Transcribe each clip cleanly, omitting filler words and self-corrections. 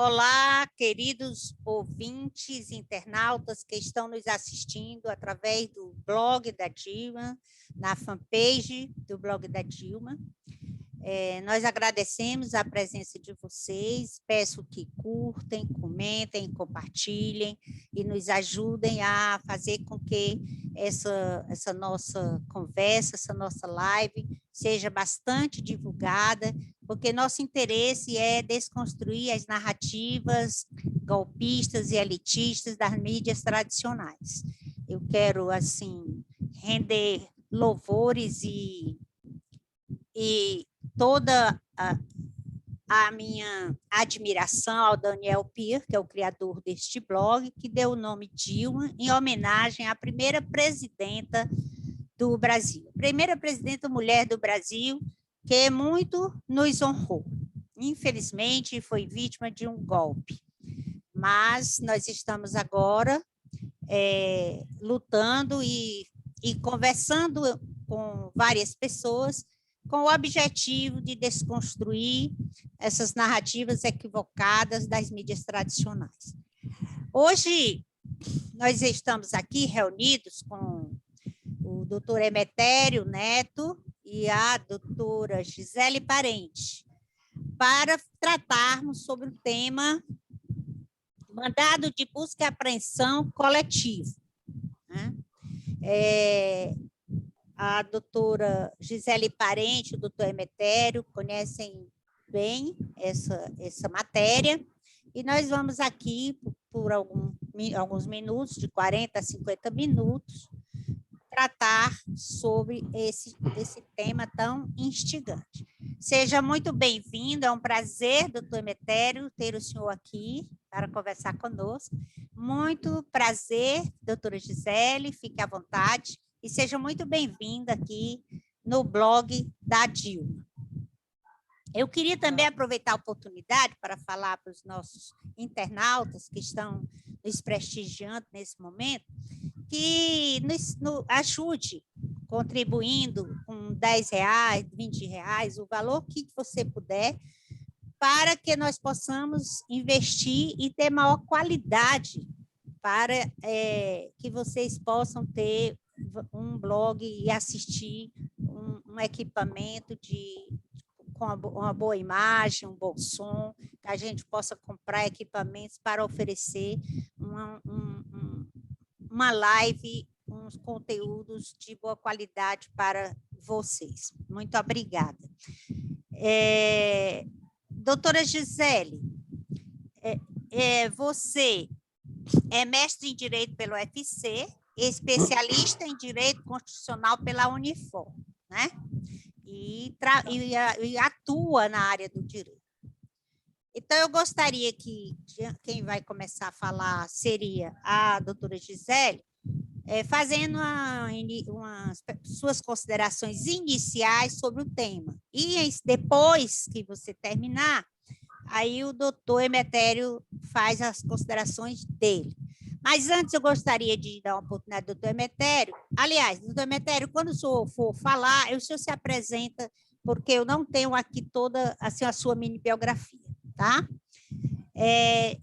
Olá, queridos ouvintes, internautas que estão nos assistindo através do blog da Dilma, na fanpage do blog da Dilma. Nós agradecemos a presença de vocês, peço que curtem, comentem, compartilhem e nos ajudem a fazer com que essa nossa conversa, essa nossa live seja bastante divulgada, porque nosso interesse é desconstruir as narrativas golpistas e elitistas das mídias tradicionais. Eu quero, assim, render louvores e toda a minha admiração ao Daniel Pier, que é o criador deste blog, que deu o nome Dilma, em homenagem à primeira presidenta do Brasil, primeira presidenta mulher do Brasil, que muito nos honrou. Infelizmente, foi vítima de um golpe, mas nós estamos agora lutando e conversando com várias pessoas com o objetivo de desconstruir essas narrativas equivocadas das mídias tradicionais. Hoje, nós estamos aqui reunidos com o doutor Emetério Neto e a doutora Gisele Parente, para tratarmos sobre o tema mandado de busca e apreensão coletivo. A doutora Gisele Parente, o doutor Emetério, conhecem bem essa matéria, e nós vamos aqui, por alguns minutos, de 40 a 50 minutos, tratar sobre esse tema tão instigante. Seja muito bem-vindo, é um prazer, doutor Emetério, ter o senhor aqui para conversar conosco. Muito prazer, doutora Gisele, fique à vontade. E seja muito bem-vinda aqui no blog da Dilma. Eu queria também aproveitar a oportunidade para falar para os nossos internautas que estão nos prestigiando nesse momento, que nos ajude contribuindo com R$10, R$20, o valor que você puder, para que nós possamos investir e ter maior qualidade, para que vocês possam ter um blog e assistir um equipamento com uma boa imagem, um bom som, que a gente possa comprar equipamentos para oferecer uma live, uns conteúdos de boa qualidade para vocês. Muito obrigada. Doutora Gisele, você é mestre em Direito pelo UFC, especialista em Direito Constitucional pela Unifor, né? E atua na área do direito. Então, eu gostaria que quem vai começar a falar seria a doutora Gisele, fazendo suas considerações iniciais sobre o tema. E depois que você terminar, aí o doutor Emetério faz as considerações dele. Mas antes eu gostaria de dar uma oportunidade ao doutor Emetério. Aliás, doutor Emetério, quando o senhor for falar, o senhor se apresenta, porque eu não tenho aqui toda assim, a sua mini biografia, tá?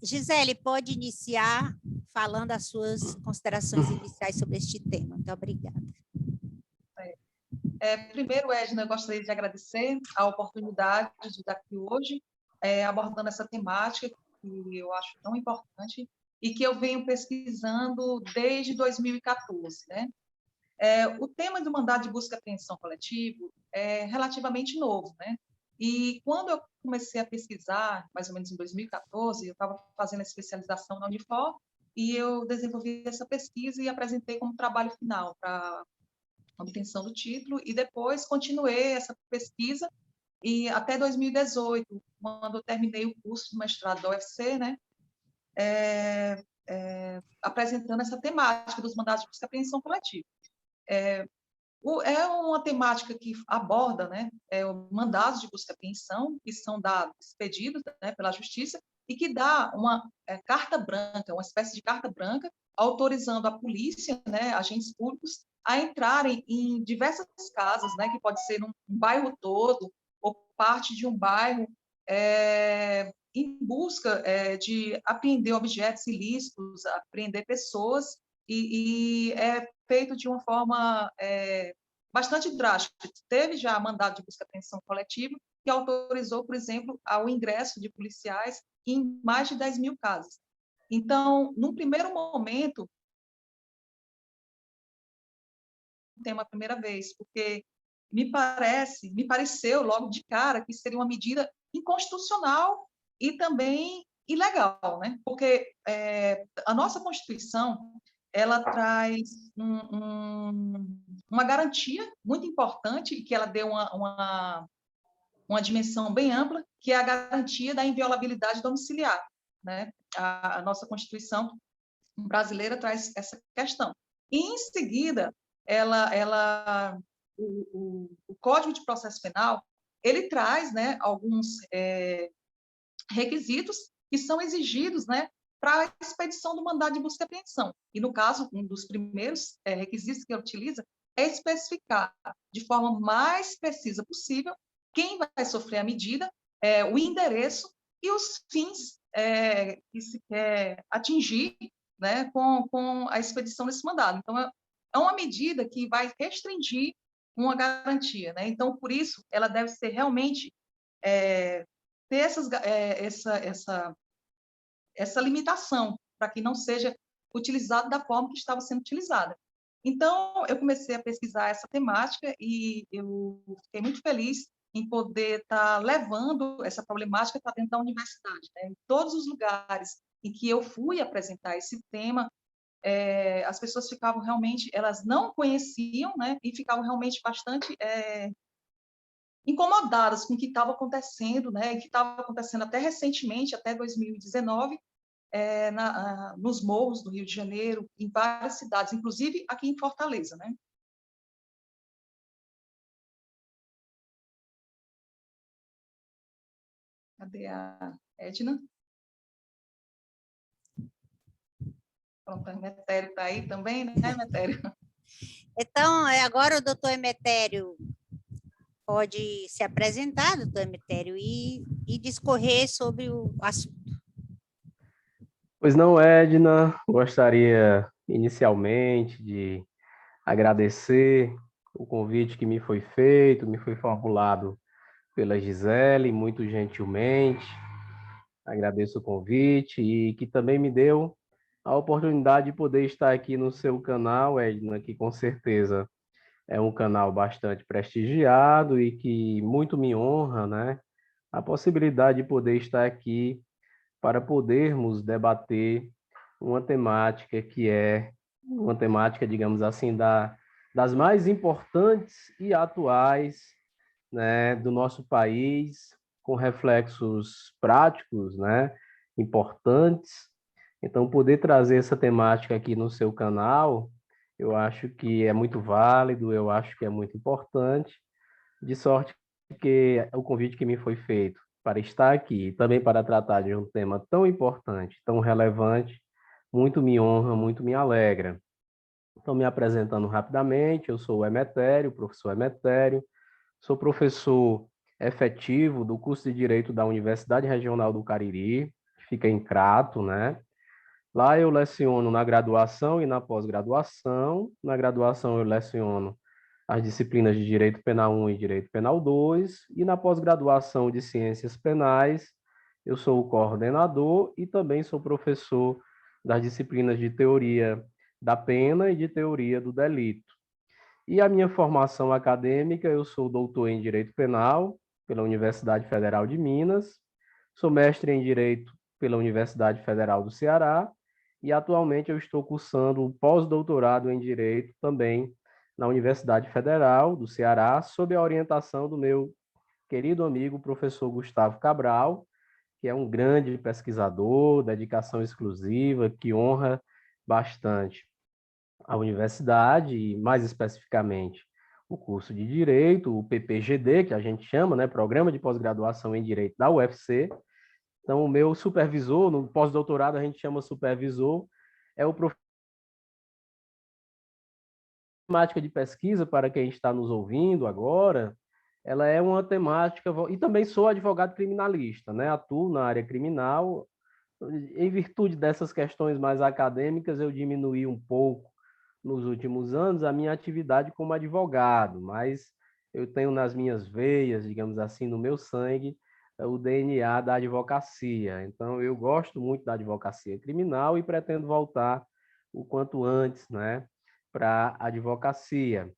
Gisele, pode iniciar falando as suas considerações iniciais sobre este tema. Muito obrigada. Primeiro, Edna, eu gostaria de agradecer a oportunidade de estar aqui hoje, abordando essa temática que eu acho tão importante e que eu venho pesquisando desde 2014, né? O tema do mandado de busca e apreensão coletivo é relativamente novo, né? E quando eu comecei a pesquisar, mais ou menos em 2014, eu estava fazendo a especialização na Unifor e eu desenvolvi essa pesquisa e apresentei como trabalho final para a obtenção do título, e depois continuei essa pesquisa e até 2018, quando eu terminei o curso de mestrado da UFC, né? Apresentando essa temática dos mandados de busca e apreensão coletiva. É uma temática que aborda, né, mandados de busca e apreensão que são dados, expedidos, né, pela Justiça, e que dá uma carta branca, uma espécie de carta branca, autorizando a polícia, né, agentes públicos, a entrarem em diversas casas, né, que pode ser um bairro todo ou parte de um bairro, em busca de apreender objetos ilícitos, apreender pessoas, e é feito de uma forma bastante drástica. Teve já mandado de busca e apreensão coletiva, que autorizou, por exemplo, ao ingresso de policiais em mais de 10 mil casos. Então, num primeiro momento, tem uma primeira vez, porque me pareceu logo de cara que seria uma medida inconstitucional e também ilegal, né? Porque a nossa Constituição ela traz uma garantia muito importante e que ela deu uma dimensão bem ampla, que é a garantia da inviolabilidade domiciliar, né? A nossa Constituição brasileira traz essa questão. E, em seguida, o Código de Processo Penal ele traz, né, alguns requisitos que são exigidos, né, para a expedição do mandado de busca e apreensão. E, no caso, um dos primeiros requisitos que ele utiliza é especificar de forma mais precisa possível quem vai sofrer a medida, o endereço e os fins que se quer atingir, né, com a expedição desse mandado. Então, é uma medida que vai restringir uma garantia, né? Então, por isso, ela deve ser realmente ter essa limitação, para que não seja utilizado da forma que estava sendo utilizada. Então, eu comecei a pesquisar essa temática e eu fiquei muito feliz em poder estar levando essa problemática para dentro da universidade, né? Em todos os lugares em que eu fui apresentar esse tema, as pessoas ficavam realmente, elas não conheciam, né? E ficavam realmente bastante incomodadas com o que estava acontecendo, né? E que estava acontecendo até recentemente, até 2019, nos morros do Rio de Janeiro, em várias cidades, inclusive aqui em Fortaleza, né? Cadê a Edna? Pronto, a Emetério está aí também, né, Emetério? Então, agora o doutor Emetério pode se apresentar, doutor Emetério, e discorrer sobre o assunto. Pois não, Edna, gostaria inicialmente de agradecer o convite que me foi feito, me foi formulado pela Gisele, muito gentilmente. Agradeço o convite e que também me deu a oportunidade de poder estar aqui no seu canal, Edna, que com certeza é um canal bastante prestigiado e que muito me honra, né? A possibilidade de poder estar aqui para podermos debater uma temática que é uma temática, digamos assim, das mais importantes e atuais, né, do nosso país, com reflexos práticos, né, importantes. Então, poder trazer essa temática aqui no seu canal, eu acho que é muito válido, eu acho que é muito importante, de sorte que o convite que me foi feito para estar aqui, também para tratar de um tema tão importante, tão relevante, muito me honra, muito me alegra. Então, me apresentando rapidamente, eu sou o Emetério, professor Emetério, sou professor efetivo do curso de Direito da Universidade Regional do Cariri, que fica em Crato, né? Lá eu leciono na graduação e na pós-graduação. Na graduação eu leciono as disciplinas de Direito Penal 1 e Direito Penal 2, e na pós-graduação de Ciências Penais, eu sou o coordenador e também sou professor das disciplinas de Teoria da Pena e de Teoria do Delito. E a minha formação acadêmica, eu sou doutor em Direito Penal pela Universidade Federal de Minas, sou mestre em Direito pela Universidade Federal do Ceará e atualmente eu estou cursando o pós-doutorado em Direito também na Universidade Federal do Ceará, sob a orientação do meu querido amigo professor Gustavo Cabral, que é um grande pesquisador, dedicação exclusiva, que honra bastante a universidade, e mais especificamente o curso de Direito, o PPGD, que a gente chama, né, Programa de Pós-Graduação em Direito da UFC. Então, o meu supervisor, no pós-doutorado a gente chama supervisor, é o professor de temática de pesquisa, para quem está nos ouvindo agora, ela é uma temática, e também sou advogado criminalista, né? Atuo na área criminal. Em virtude dessas questões mais acadêmicas, eu diminuí um pouco nos últimos anos a minha atividade como advogado, mas eu tenho nas minhas veias, digamos assim, no meu sangue, o DNA da advocacia. Então, eu gosto muito da advocacia criminal e pretendo voltar o quanto antes, né, para a advocacia.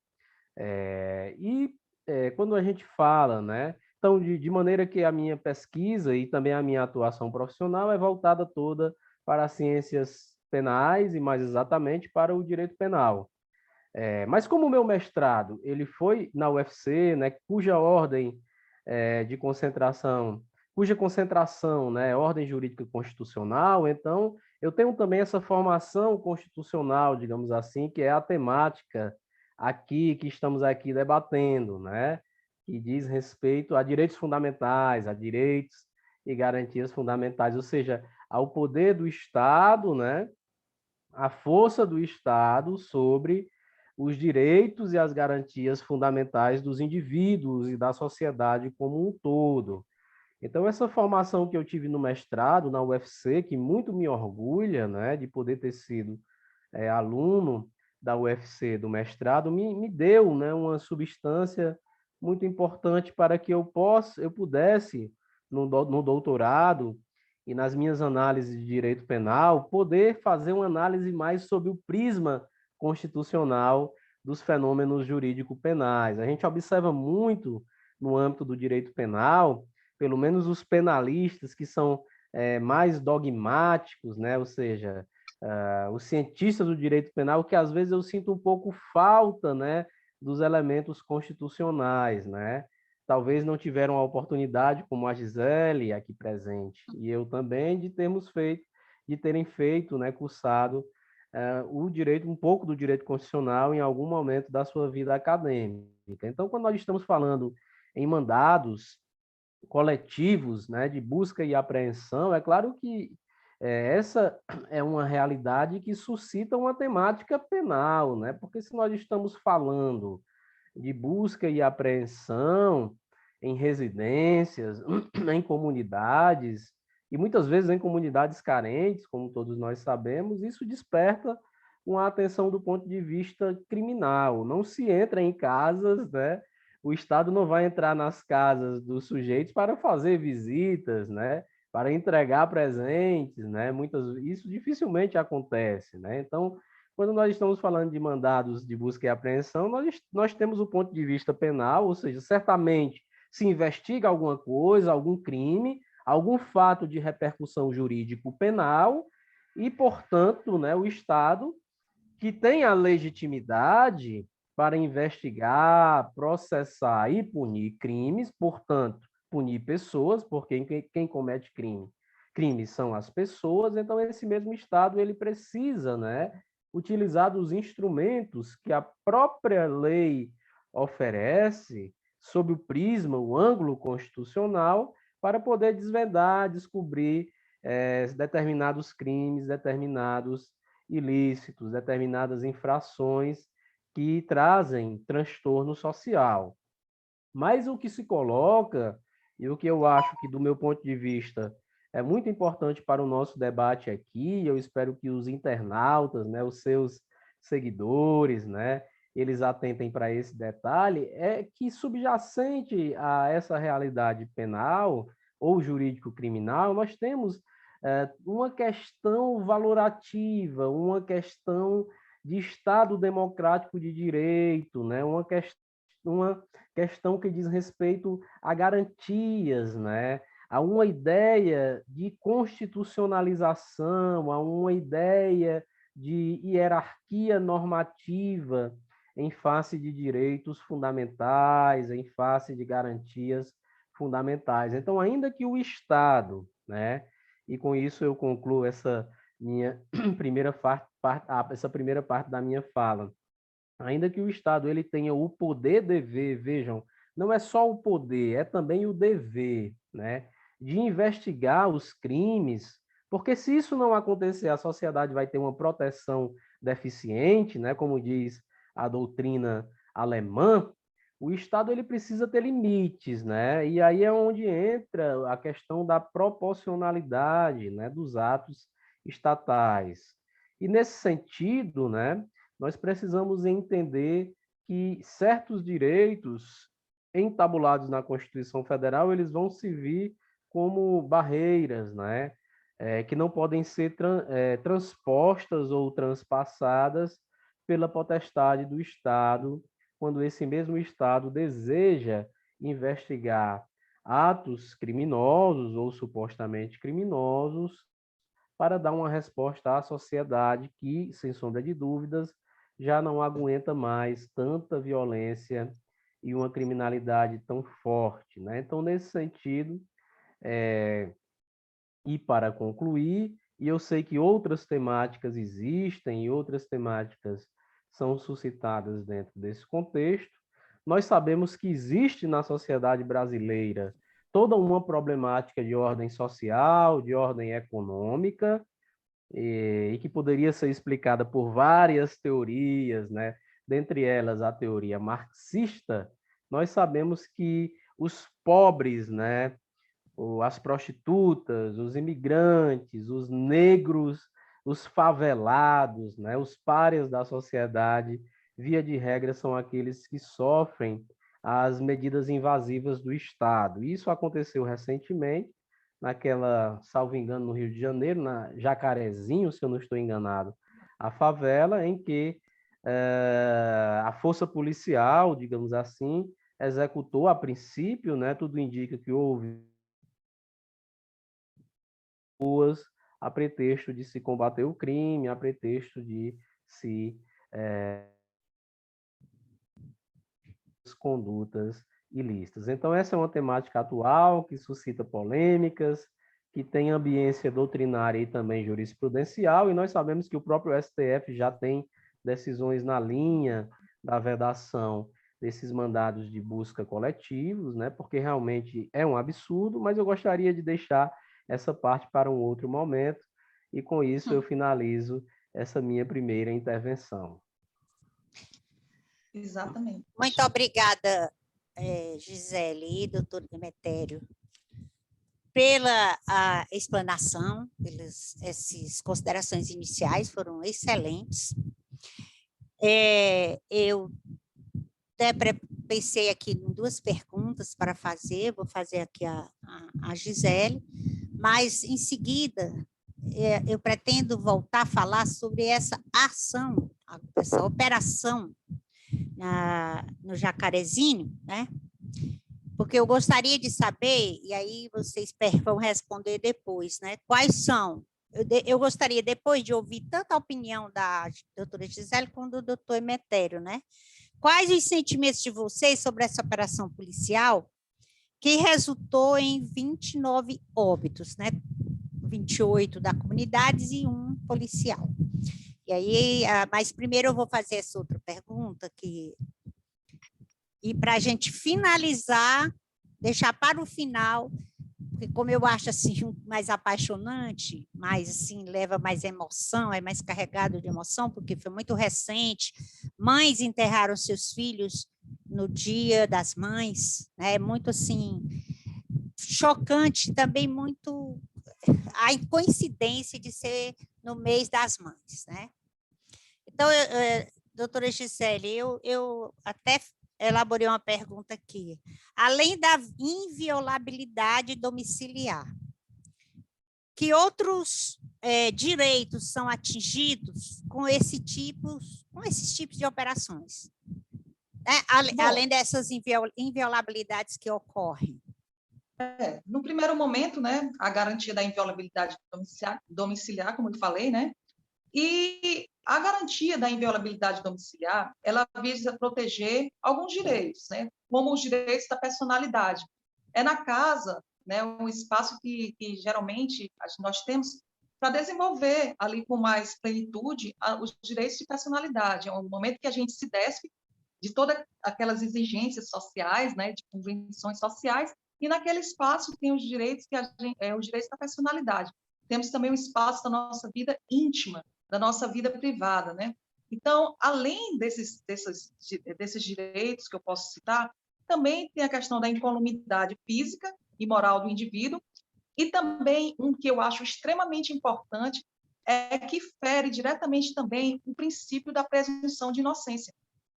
Quando a gente fala, né, então, de maneira que a minha pesquisa e também a minha atuação profissional é voltada toda para as ciências penais e, mais exatamente, para o direito penal. Mas como o meu mestrado ele foi na UFC, né, cuja ordem de concentração, cuja concentração, né, é ordem jurídica constitucional, então eu tenho também essa formação constitucional, digamos assim, que é a temática aqui que estamos aqui debatendo, né, que diz respeito a direitos fundamentais, a direitos e garantias fundamentais, ou seja, ao poder do Estado, né, a força do Estado sobre os direitos e as garantias fundamentais dos indivíduos e da sociedade como um todo. Então, essa formação que eu tive no mestrado, na UFC, que muito me orgulha, né, de poder ter sido aluno da UFC do mestrado, me deu, né, uma substância muito importante para que eu pudesse, no doutorado, e nas minhas análises de direito penal, poder fazer uma análise mais sobre o prisma constitucional dos fenômenos jurídico-penais. A gente observa muito no âmbito do direito penal, pelo menos os penalistas que são mais dogmáticos, né? Ou seja, os cientistas do direito penal, que às vezes eu sinto um pouco falta, né, dos elementos constitucionais, né? Talvez não tiveram a oportunidade, como a Gisele aqui presente, e eu também, de terem feito, né, cursado o direito, um pouco do direito constitucional em algum momento da sua vida acadêmica. Então, quando nós estamos falando em mandados coletivos, né, de busca e apreensão, é claro que essa é uma realidade que suscita uma temática penal, né? Porque se nós estamos falando de busca e apreensão em residências, em comunidades, e muitas vezes em comunidades carentes, como todos nós sabemos, isso desperta uma atenção do ponto de vista criminal. Não se entra em casas, né? O Estado não vai entrar nas casas dos sujeitos para fazer visitas, né? Para entregar presentes, né? Isso dificilmente acontece, né? Então, quando nós estamos falando de mandados de busca e apreensão, nós temos o ponto de vista penal, ou seja, certamente se investiga alguma coisa, algum crime, algum fato de repercussão jurídico penal, e, portanto, né, o Estado, que tem a legitimidade para investigar, processar e punir crimes, portanto, punir pessoas, porque quem comete crimes são as pessoas, então esse mesmo Estado ele precisa, né, utilizar dos instrumentos que a própria lei oferece, sob o prisma, o ângulo constitucional, para poder desvendar, descobrir determinados crimes, determinados ilícitos, determinadas infrações que trazem transtorno social. Mas o que se coloca, e o que eu acho que, do meu ponto de vista, é muito importante para o nosso debate aqui, eu espero que os internautas, né, os seus seguidores, né, eles atentem para esse detalhe, é que subjacente a essa realidade penal ou jurídico-criminal, nós temos uma questão valorativa, uma questão de Estado democrático de direito, né, uma questão que diz respeito a garantias, né? A uma ideia de constitucionalização, a uma ideia de hierarquia normativa em face de direitos fundamentais, em face de garantias fundamentais. Então, ainda que o Estado, né? E com isso eu concluo essa minha essa primeira parte da minha fala. Ainda que o Estado ele tenha o poder-dever, vejam, não é só o poder, é também o dever, né, de investigar os crimes, porque se isso não acontecer, a sociedade vai ter uma proteção deficiente, né, como diz a doutrina alemã, o Estado ele precisa ter limites, né? E aí é onde entra a questão da proporcionalidade, né, dos atos estatais. E nesse sentido, né, nós precisamos entender que certos direitos entabulados na Constituição Federal, eles vão servir como barreiras, né, que não podem ser transpostas ou transpassadas pela potestade do Estado, quando esse mesmo Estado deseja investigar atos criminosos ou supostamente criminosos para dar uma resposta à sociedade que, sem sombra de dúvidas, já não aguenta mais tanta violência e uma criminalidade tão forte, né? Então, nesse sentido, e para concluir, e eu sei que outras temáticas existem e outras temáticas são suscitadas dentro desse contexto, nós sabemos que existe na sociedade brasileira toda uma problemática de ordem social, de ordem econômica, e que poderia ser explicada por várias teorias, né? Dentre elas a teoria marxista. Nós sabemos que os pobres, né, as prostitutas, os imigrantes, os negros, os favelados, né, os párias da sociedade, via de regra, são aqueles que sofrem as medidas invasivas do Estado. Isso aconteceu recentemente, naquela, salvo engano, no Rio de Janeiro, na Jacarezinho, se eu não estou enganado, a favela em que a força policial, digamos assim, executou a princípio, né, tudo indica que houve ruas a pretexto de se combater o crime, a pretexto de se condutas ilícitas. Então, essa é uma temática atual que suscita polêmicas, que tem ambiência doutrinária e também jurisprudencial, e nós sabemos que o próprio STF já tem decisões na linha da vedação desses mandados de busca coletivos, né? Porque realmente é um absurdo, mas eu gostaria de deixar essa parte para um outro momento, e com isso eu finalizo essa minha primeira intervenção. Exatamente. Muito obrigada, Gisele e doutor Demetério, pela a explanação, pelas essas considerações iniciais, foram excelentes. Eu até pensei aqui em duas perguntas para fazer, vou fazer aqui a Gisele, mas em seguida eu pretendo voltar a falar sobre essa ação, essa operação no Jacarezinho, né? Porque eu gostaria de saber, e aí vocês vão responder depois, né? Quais são? Eu gostaria, depois de ouvir tanto a opinião da doutora Gisele como do doutor Emetério, né? Quais os sentimentos de vocês sobre essa operação policial que resultou em 29 óbitos, né? 28 da comunidade e 1 policial. E aí, mas primeiro eu vou fazer essa outra pergunta e para a gente finalizar, deixar para o final, porque como eu acho assim mais apaixonante, mais assim leva mais emoção, é mais carregado de emoção, porque foi muito recente. Mães enterraram seus filhos no Dia das Mães, né? É muito assim chocante, também muito a coincidência de ser no mês das mães, né? Então, doutora Gisele, eu até elaborei uma pergunta aqui. Além da inviolabilidade domiciliar, que outros direitos são atingidos com esses tipos de operações? Além dessas inviolabilidades que ocorrem. No primeiro momento, né, a garantia da inviolabilidade domiciliar, como eu falei, né, e a garantia da inviolabilidade domiciliar, ela visa proteger alguns direitos, né, como os direitos da personalidade. É na casa, né, um espaço que geralmente nós temos para desenvolver ali com mais plenitude os direitos de personalidade. É um momento que a gente se despe de todas aquelas exigências sociais, né, de convenções sociais, e naquele espaço tem os direitos os direitos da personalidade. Temos também o espaço da nossa vida íntima, da nossa vida privada, né? Então, além desses direitos que eu posso citar, também tem a questão da incolumidade física e moral do indivíduo, e também um que eu acho extremamente importante é que fere diretamente também o princípio da presunção de inocência.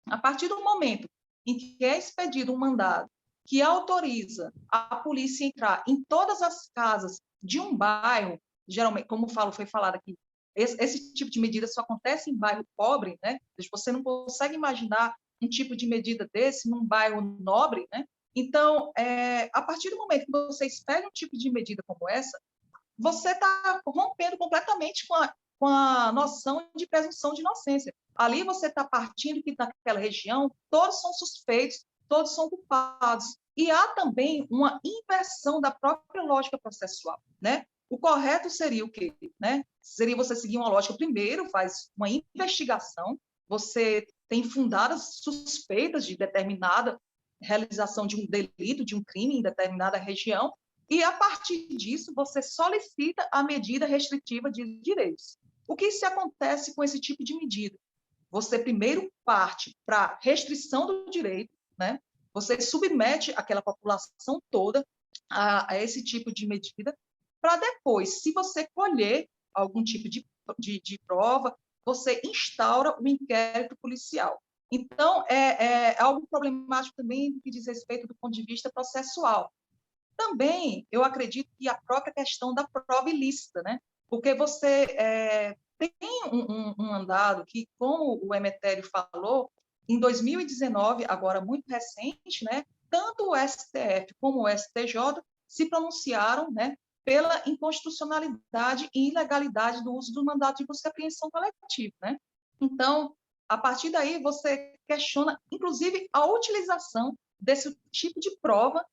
A partir do momento em que é expedido um mandado que autoriza a polícia a entrar em todas as casas de um bairro, geralmente, como foi falado aqui, esse tipo de medida só acontece em bairro pobre, né? Você não consegue imaginar um tipo de medida desse num bairro nobre, né? Então, a partir do momento que você expede um tipo de medida como essa, você está rompendo completamente com a noção de presunção de inocência. Ali você está partindo que naquela região todos são suspeitos, todos são culpados. E há também uma inversão da própria lógica processual, né? O correto seria o quê? Né? Seria você seguir uma lógica. Primeiro, faz uma investigação, você tem fundadas suspeitas de determinada realização de um delito, de um crime em determinada região, e, a partir disso, você solicita a medida restritiva de direitos. O que se acontece com esse tipo de medida? Você primeiro parte para restrição do direito, né? Você submete aquela população toda a esse tipo de medida, para depois, se você colher algum tipo de prova, você instaura o inquérito policial. Então, é algo problemático também que diz respeito do ponto de vista processual. Também, eu acredito que a própria questão da prova ilícita, né? Porque você tem um mandado que, como o Emetério falou, em 2019, agora muito recente, né? Tanto o STF como o STJ se pronunciaram, né, pela inconstitucionalidade e ilegalidade do uso do mandado de busca e apreensão coletivo, né? Então, a partir daí, você questiona, inclusive, a utilização desse tipo de prova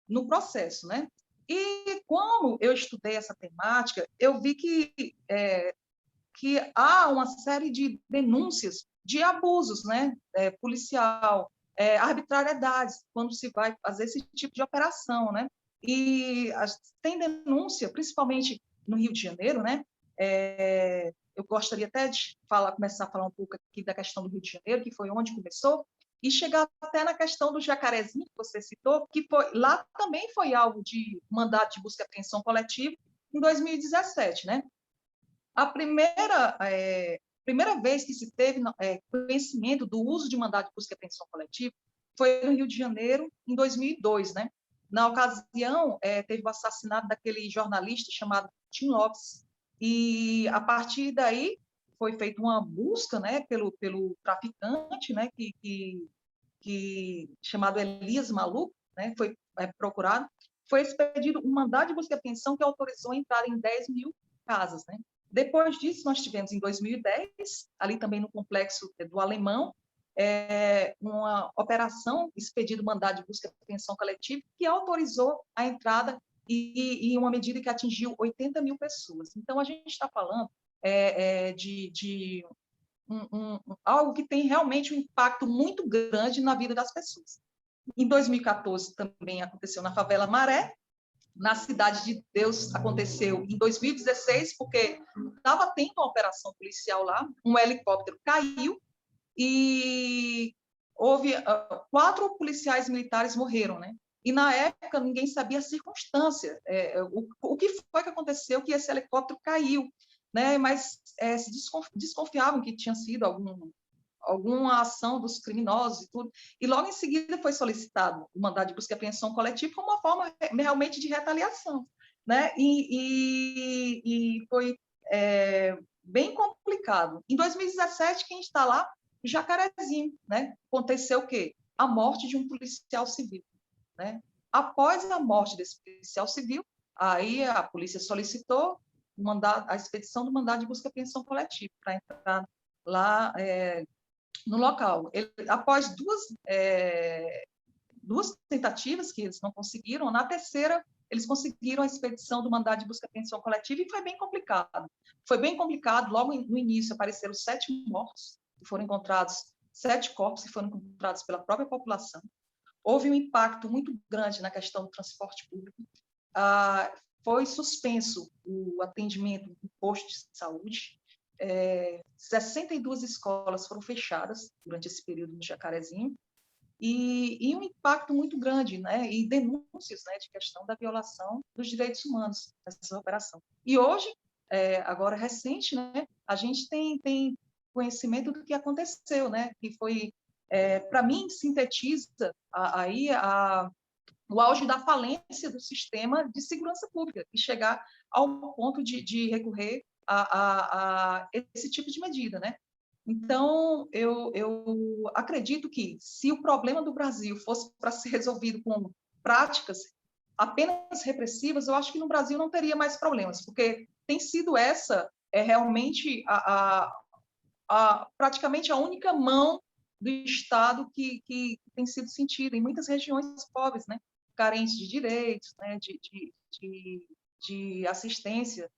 no processo, né? E como eu estudei essa temática, eu vi que há uma série de denúncias de abusos, né? Policial, arbitrariedades, quando se vai fazer esse tipo de operação, né? E tem denúncia, principalmente no Rio de Janeiro, né? Eu gostaria até de começar a falar um pouco aqui da questão do Rio de Janeiro, que foi onde começou, e chegar até na questão do Jacarezinho, que você citou, que lá também foi alvo de mandado de busca e apreensão coletivo em 2017, né? A primeira vez que se teve conhecimento do uso de mandado de busca e apreensão coletivo foi no Rio de Janeiro, em 2002, né? Na ocasião, teve o assassinato daquele jornalista chamado Tim Lopes, e, a partir daí, foi feita uma busca, né, pelo traficante, né, chamado Elias Maluco, né, foi procurado, foi expedido um mandado de busca e apreensão que autorizou a entrada em 10 mil casas, né? Depois disso, nós tivemos, em 2010, ali também no complexo do Alemão, uma operação expedido mandado de busca e apreensão coletiva que autorizou a entrada e uma medida que atingiu 80 mil pessoas. Então, a gente está falando de algo que tem realmente um impacto muito grande na vida das pessoas. Em 2014, também aconteceu na favela Maré. Na Cidade de Deus aconteceu em 2016, porque estava tendo uma operação policial lá, um helicóptero caiu e houve 4 policiais militares morreram, né? E, na época, ninguém sabia a circunstância, o que foi que aconteceu, que esse helicóptero caiu, né? Mas se desconfiavam que tinha sido alguma ação dos criminosos e tudo. E, logo em seguida, foi solicitado o mandado de busca e apreensão coletiva como uma forma realmente de retaliação, né? E foi bem complicado. Em 2017, quem está lá? Jacarezinho, né? Aconteceu o quê? A morte de um policial civil, né? Após a morte desse policial civil, aí a polícia solicitou a expedição do mandado de busca e apreensão coletiva para entrar lá no local. Após duas tentativas que eles não conseguiram, na terceira eles conseguiram a expedição do mandado de busca e apreensão coletiva e foi bem complicado. Foi bem complicado, logo no início apareceram 7 mortos, foram encontrados 7 corpos que foram encontrados pela própria população. Houve um impacto muito grande na questão do transporte público. foi suspenso o atendimento do posto de saúde. 62 escolas foram fechadas durante esse período no Jacarezinho, e um impacto muito grande, né? E denúncias, né, de questão da violação dos direitos humanos nessa operação. E hoje, agora recente, né, a gente tem conhecimento do que aconteceu, né? Que foi, para mim, sintetiza aí o auge da falência do sistema de segurança pública e chegar ao ponto de recorrer a esse tipo de medida, né? Então, eu acredito que se o problema do Brasil fosse para ser resolvido com práticas apenas repressivas, eu acho que no Brasil não teria mais problemas, porque tem sido essa realmente praticamente a única mão do Estado que tem sido sentida em muitas regiões pobres, né? Carentes de direitos, né? de assistência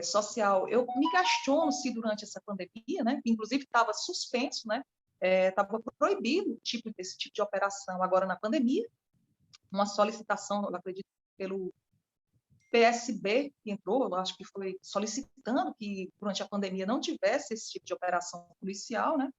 social. Eu me questiono se durante essa pandemia, né, inclusive estava suspenso, né, estava proibido esse tipo de operação agora na pandemia, uma solicitação, eu acredito, pelo PSB que entrou, eu acho que foi solicitando que durante a pandemia não tivesse esse tipo de operação policial, né?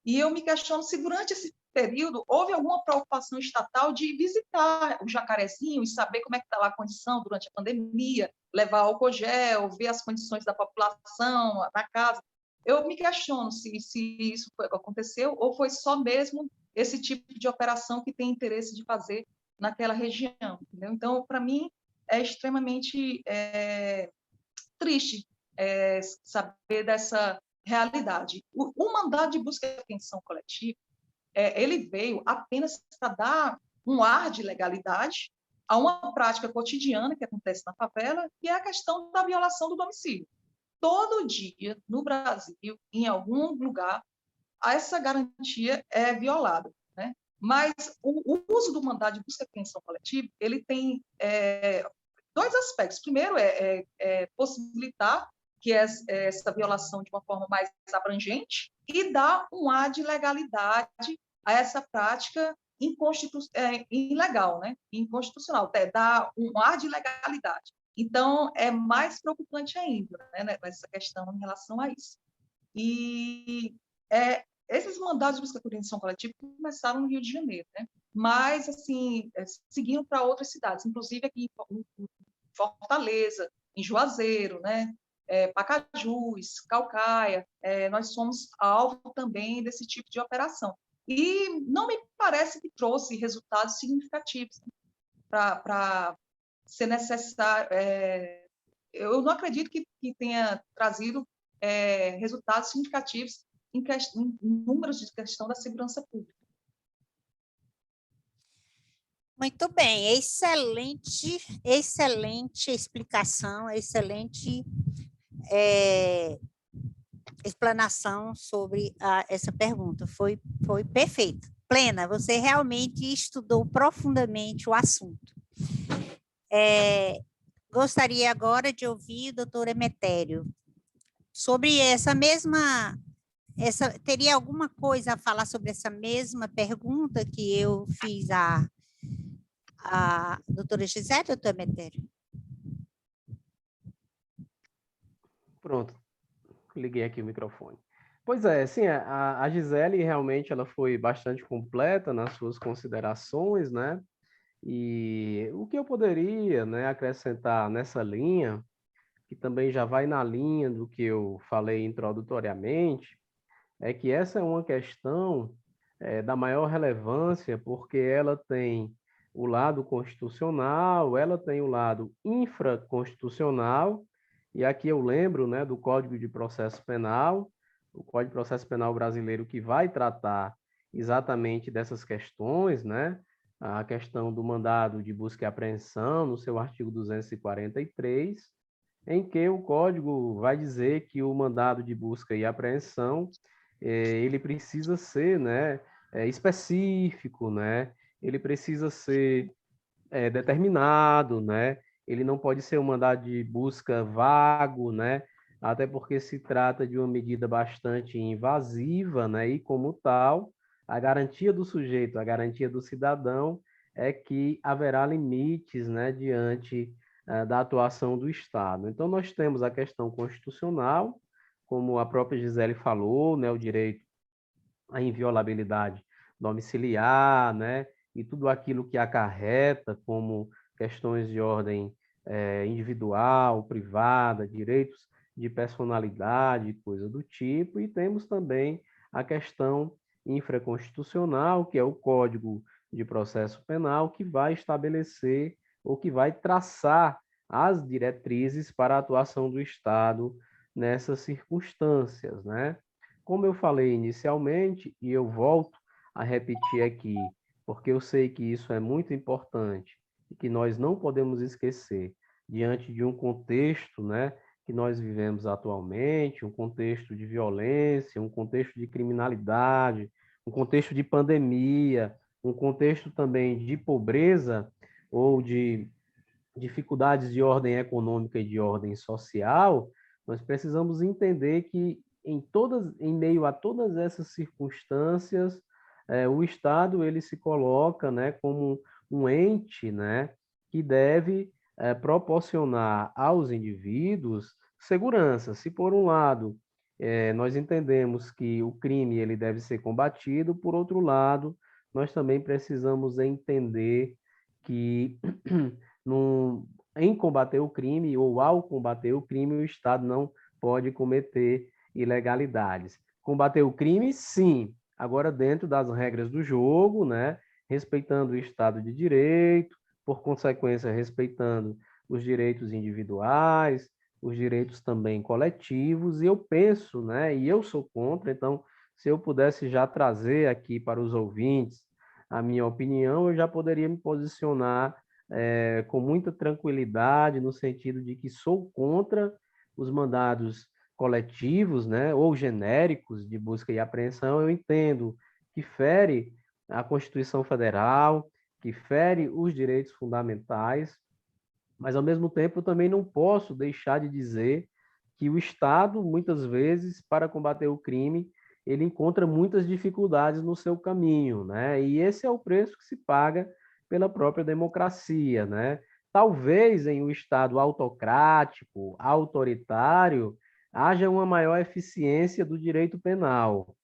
E eu me questiono se durante esse período houve alguma preocupação estatal de visitar o Jacarezinho e saber como é que está lá a condição durante a pandemia, levar álcool gel, ver as condições da população na casa. Eu me questiono se isso aconteceu ou foi só mesmo esse tipo de operação que tem interesse de fazer naquela região. Entendeu? Então, para mim, é extremamente triste saber dessa realidade. O mandado de busca e apreensão coletiva, ele veio apenas para dar um ar de legalidade a uma prática cotidiana que acontece na favela, que é a questão da violação do domicílio. Todo dia, no Brasil, em algum lugar, essa garantia é violada, né? Mas o uso do mandado de busca e apreensão coletiva, ele tem dois aspectos. Primeiro possibilitar que essa violação de uma forma mais abrangente e dar um ar de legalidade a essa prática ilegal, né? Inconstitucional, dar um ar de legalidade. Então, é mais preocupante ainda, né, nessa questão em relação a isso. E esses mandados de busca e apreensão coletiva começaram no Rio de Janeiro, né? Mas, assim, seguiram para outras cidades, inclusive aqui em Fortaleza, em Juazeiro, né? Pacajus, Caucaia, nós somos alvo também desse tipo de operação. E não me parece que trouxe resultados significativos, né, para ser necessário. Eu não acredito que tenha trazido resultados significativos em números de questão da segurança pública. Muito bem, excelente explicação, excelente explanação sobre essa pergunta. Foi perfeita, plena. Você realmente estudou profundamente o assunto. Gostaria agora de ouvir o doutor Emetério sobre teria alguma coisa a falar sobre essa mesma pergunta que eu fiz à doutora Gisele, doutor Emetério? Pronto, liguei aqui o microfone. Pois é, sim, a Gisele realmente ela foi bastante completa nas suas considerações, né? E o que eu poderia, né, acrescentar nessa linha, que também já vai na linha do que eu falei introdutoriamente, é que essa é uma questão da maior relevância, porque ela tem o lado constitucional, ela tem o lado infraconstitucional, e aqui eu lembro, né, do Código de Processo Penal, o Código de Processo Penal brasileiro, que vai tratar exatamente dessas questões, né? A questão do mandado de busca e apreensão, no seu artigo 243, em que o Código vai dizer que o mandado de busca e apreensão ele precisa ser, né, específico, né? Ele precisa ser determinado, né? Ele não pode ser um mandado de busca vago, né? Até porque se trata de uma medida bastante invasiva, né? E como tal, a garantia do sujeito, a garantia do cidadão é que haverá limites, né, diante da atuação do Estado. Então, nós temos a questão constitucional, como a própria Gisele falou, né, o direito à inviolabilidade domiciliar, né, e tudo aquilo que acarreta como questões de ordem individual, privada, direitos de personalidade, coisa do tipo, e temos também a questão infraconstitucional, que é o Código de Processo Penal, que vai estabelecer ou que vai traçar as diretrizes para a atuação do Estado nessas circunstâncias, né? Como eu falei inicialmente, e eu volto a repetir aqui, porque eu sei que isso é muito importante e que nós não podemos esquecer diante de um contexto, né, que nós vivemos atualmente, um contexto de violência, um contexto de criminalidade, um contexto de pandemia, um contexto também de pobreza ou de dificuldades de ordem econômica e de ordem social, nós precisamos entender que em meio a todas essas circunstâncias, o Estado ele se coloca, né, como um ente, né, que deve proporcionar aos indivíduos segurança. Se por um lado nós entendemos que o crime ele deve ser combatido, por outro lado, nós também precisamos entender que em combater o crime ou ao combater o crime, o Estado não pode cometer ilegalidades. Combater o crime, sim, agora dentro das regras do jogo, né? Respeitando o Estado de Direito, por consequência, respeitando os direitos individuais, os direitos também coletivos, e eu penso, né? E eu sou contra, então, se eu pudesse já trazer aqui para os ouvintes a minha opinião, eu já poderia me posicionar com muita tranquilidade, no sentido de que sou contra os mandados coletivos, né, ou genéricos de busca e apreensão. Eu entendo que fere a Constituição Federal, que fere os direitos fundamentais, mas, ao mesmo tempo, eu também não posso deixar de dizer que o Estado, muitas vezes, para combater o crime, ele encontra muitas dificuldades no seu caminho, né? E esse é o preço que se paga pela própria democracia, né? Talvez em um Estado autocrático, autoritário, haja uma maior eficiência do direito penal,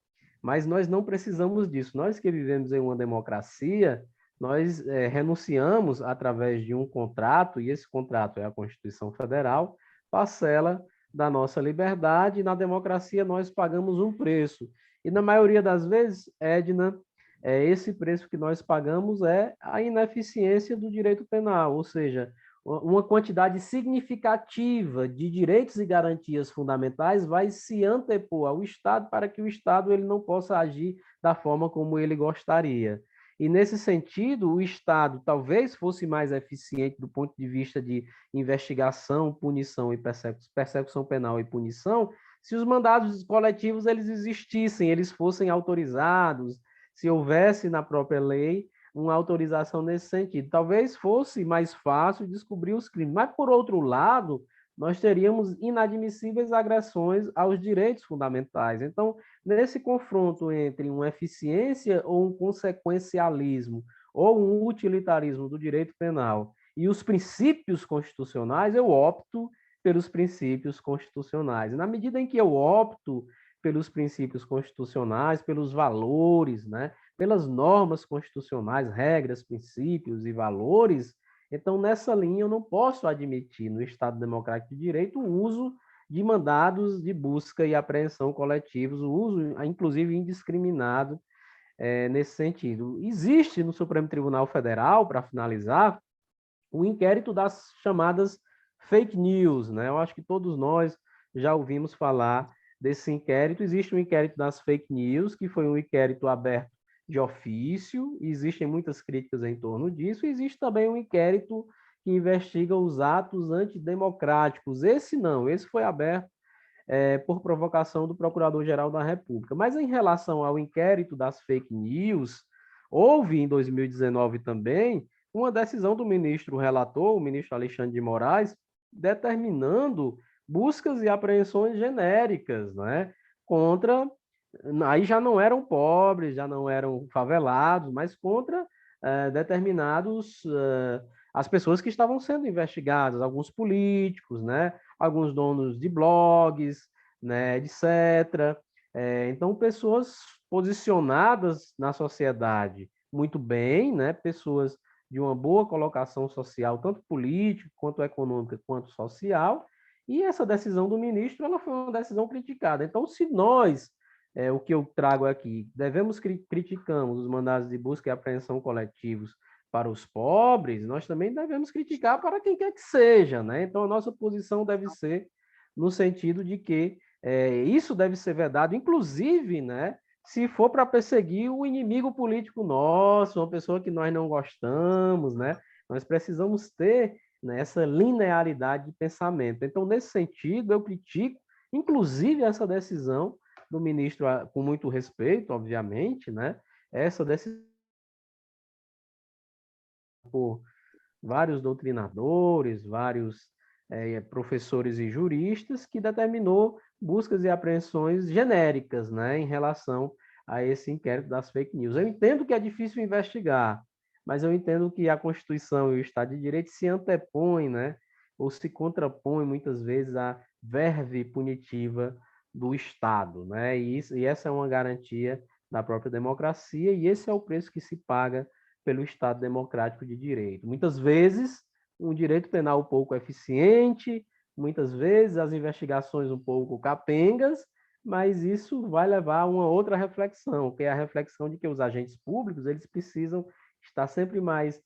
mas nós não precisamos disso. Nós que vivemos em uma democracia, nós renunciamos através de um contrato, e esse contrato é a Constituição Federal, parcela da nossa liberdade, e na democracia nós pagamos um preço. E na maioria das vezes, Edna, esse preço que nós pagamos é a ineficiência do direito penal, ou seja, uma quantidade significativa de direitos e garantias fundamentais vai se antepor ao Estado para que o Estado ele não possa agir da forma como ele gostaria. E, nesse sentido, o Estado talvez fosse mais eficiente do ponto de vista de investigação, punição e persecução penal e punição, se os mandados coletivos eles existissem, eles fossem autorizados, se houvesse na própria lei uma autorização nesse sentido. Talvez fosse mais fácil descobrir os crimes, mas, por outro lado, nós teríamos inadmissíveis agressões aos direitos fundamentais. Então, nesse confronto entre uma eficiência ou um consequencialismo, ou um utilitarismo do direito penal e os princípios constitucionais, eu opto pelos princípios constitucionais. E na medida em que eu opto pelos princípios constitucionais, pelos valores, né, pelas normas constitucionais, regras, princípios e valores, então, nessa linha, eu não posso admitir no Estado Democrático de Direito o uso de mandados de busca e apreensão coletivos, o uso, inclusive, indiscriminado nesse sentido. Existe no Supremo Tribunal Federal, para finalizar, o inquérito das chamadas fake news, né? Eu acho que todos nós já ouvimos falar desse inquérito. Existe o inquérito das fake news, que foi um inquérito aberto de ofício, e existem muitas críticas em torno disso. E existe também um inquérito que investiga os atos antidemocráticos. Esse não, esse foi aberto por provocação do Procurador-Geral da República. Mas, em relação ao inquérito das fake news, houve em 2019 também uma decisão do ministro relator, o ministro Alexandre de Moraes, determinando buscas e apreensões genéricas, né, contra, aí já não eram pobres, já não eram favelados, mas contra determinados as pessoas que estavam sendo investigadas, alguns políticos, né, alguns donos de blogs, né, etc. Então, pessoas posicionadas na sociedade muito bem, né, pessoas de uma boa colocação social, tanto política, quanto econômica, quanto social, e essa decisão do ministro, ela foi uma decisão criticada. Então, se nós, o que eu trago aqui, criticamos os mandados de busca e apreensão coletivos para os pobres, nós também devemos criticar para quem quer que seja, né? Então, a nossa posição deve ser no sentido de que isso deve ser vedado, inclusive, né, se for para perseguir o inimigo político nosso, uma pessoa que nós não gostamos, né? Nós precisamos ter, né, essa linearidade de pensamento. Então, nesse sentido, eu critico, inclusive, essa decisão do ministro, com muito respeito, obviamente, né? Essa decisão por vários doutrinadores, vários professores e juristas, que determinou buscas e apreensões genéricas, né, em relação a esse inquérito das fake news. Eu entendo que é difícil investigar, mas eu entendo que a Constituição e o Estado de Direito se antepõem, né, ou se contrapõem muitas vezes à verve punitiva do Estado, né, e essa é uma garantia da própria democracia, e esse é o preço que se paga pelo Estado democrático de direito. Muitas vezes, um direito penal um pouco eficiente, muitas vezes as investigações um pouco capengas, mas isso vai levar a uma outra reflexão, que é a reflexão de que os agentes públicos eles precisam estar sempre mais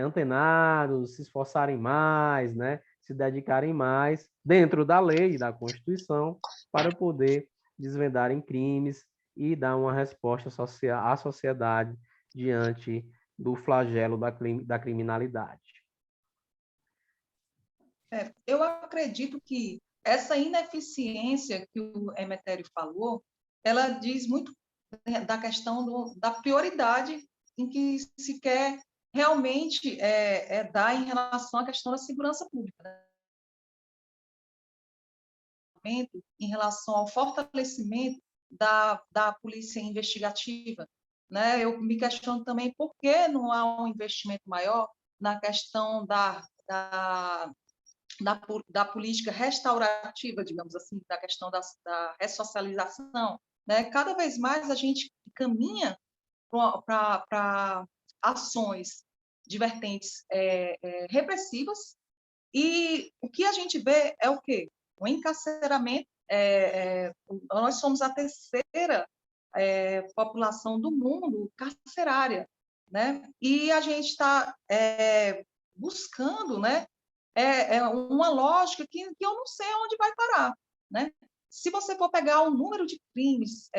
antenados, se esforçarem mais, né, se dedicarem mais dentro da lei e da Constituição para poder desvendarem crimes e dar uma resposta à sociedade diante do flagelo da criminalidade. Eu acredito que essa ineficiência que o Emetério falou, ela diz muito da questão da prioridade em que se quer realmente dar em relação à questão da segurança pública, né? Em relação ao fortalecimento da polícia investigativa, né? Eu me questiono também por que não há um investimento maior na questão da política restaurativa, digamos assim, da questão da ressocialização, né? Cada vez mais a gente caminha para ações de vertentes repressivas, e o que a gente vê é o quê? O encarceramento. Nós somos a terceira população do mundo carcerária, né? E a gente está buscando, né, uma lógica que eu não sei onde vai parar, né? Se você for pegar o número de crimes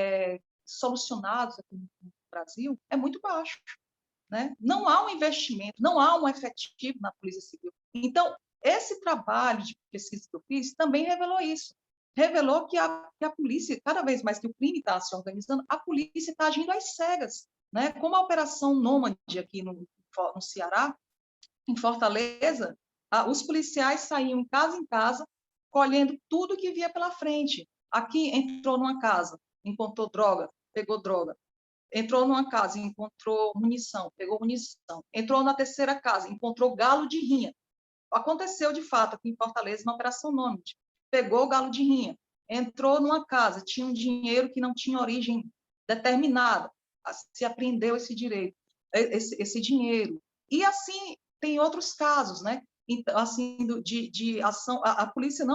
solucionados aqui no Brasil, é muito baixo, né? Não há um investimento, não há um efetivo na Polícia Civil. Então, esse trabalho de pesquisa que eu fiz também revelou isso. Revelou que a polícia, cada vez mais que o crime está se organizando, a polícia está agindo às cegas, né? Como a Operação Nômade aqui no Ceará, em Fortaleza, os policiais saíam em casa, colhendo tudo que via pela frente. Aqui entrou numa casa, encontrou droga, pegou droga. Entrou numa casa, encontrou munição, pegou munição. Entrou na terceira casa, encontrou galo de rinha. Aconteceu, de fato, aqui em Fortaleza, na Operação Nômade. Pegou o galo de rinha. Entrou numa casa, tinha um dinheiro que não tinha origem determinada. Se apreendeu esse direito, esse dinheiro. E assim, tem outros casos, né? Então, assim, de ação, a polícia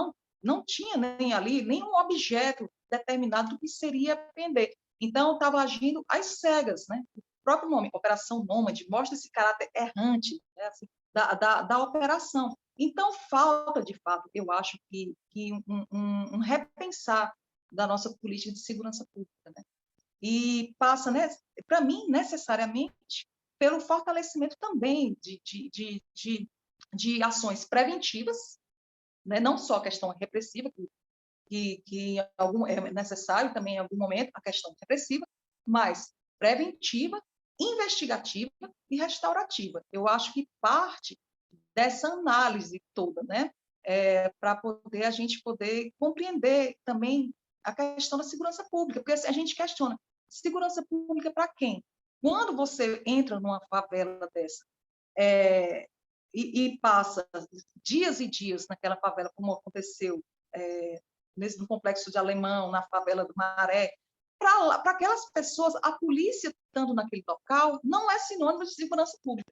não tinha nem ali nenhum objeto determinado do que seria apreender. Então, estava agindo às cegas, né? O próprio nome, Operação Nômade, mostra esse caráter errante, né? Assim, da operação. Então, falta, de fato, eu acho que um repensar da nossa política de segurança pública, né? E passa, né, para mim, necessariamente, pelo fortalecimento também de ações preventivas, né? Não só a questão repressiva, que é necessário também em algum momento, a questão repressiva, mas preventiva, investigativa e restaurativa. Eu acho que parte dessa análise toda, né? Para a gente poder compreender também a questão da segurança pública, porque a gente questiona, segurança pública para quem? Quando você entra numa favela dessa, e passa dias e dias naquela favela, como aconteceu no Complexo de Alemão, na favela do Maré, para aquelas pessoas, a polícia estando naquele local não é sinônimo de segurança pública.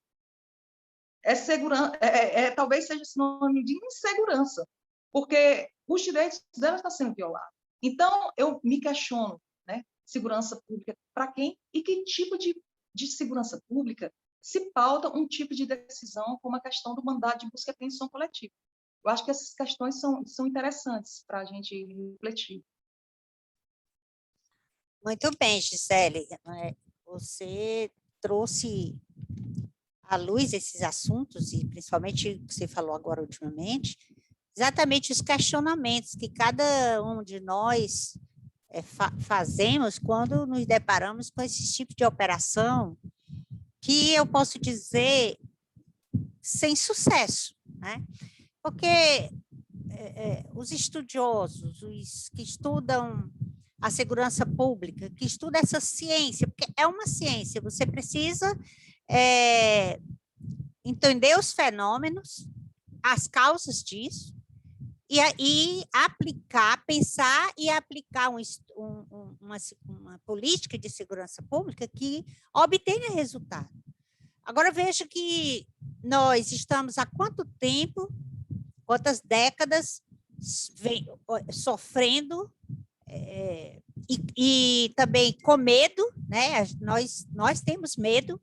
Talvez seja sinônimo de insegurança, porque os direitos delas estão sendo violados. Então, eu me questiono, né? Segurança pública para quem? E que tipo de segurança pública se pauta um tipo de decisão como a questão do mandado de busca e apreensão coletiva? Eu acho que essas questões são interessantes para a gente refletir. Muito bem, Gisele. Você trouxe à luz esses assuntos, e principalmente o que você falou agora ultimamente, exatamente os questionamentos que cada um de nós fazemos quando nos deparamos com esse tipo de operação, que eu posso dizer sem sucesso, né? Porque os estudiosos, os que estudam a segurança pública, que estudam essa ciência, porque é uma ciência, você precisa entender os fenômenos, as causas disso, e aplicar, pensar e aplicar uma política de segurança pública que obtenha resultado. Agora, veja que nós estamos há quanto tempo, quantas décadas, sofrendo e também com medo, né? Nós temos medo,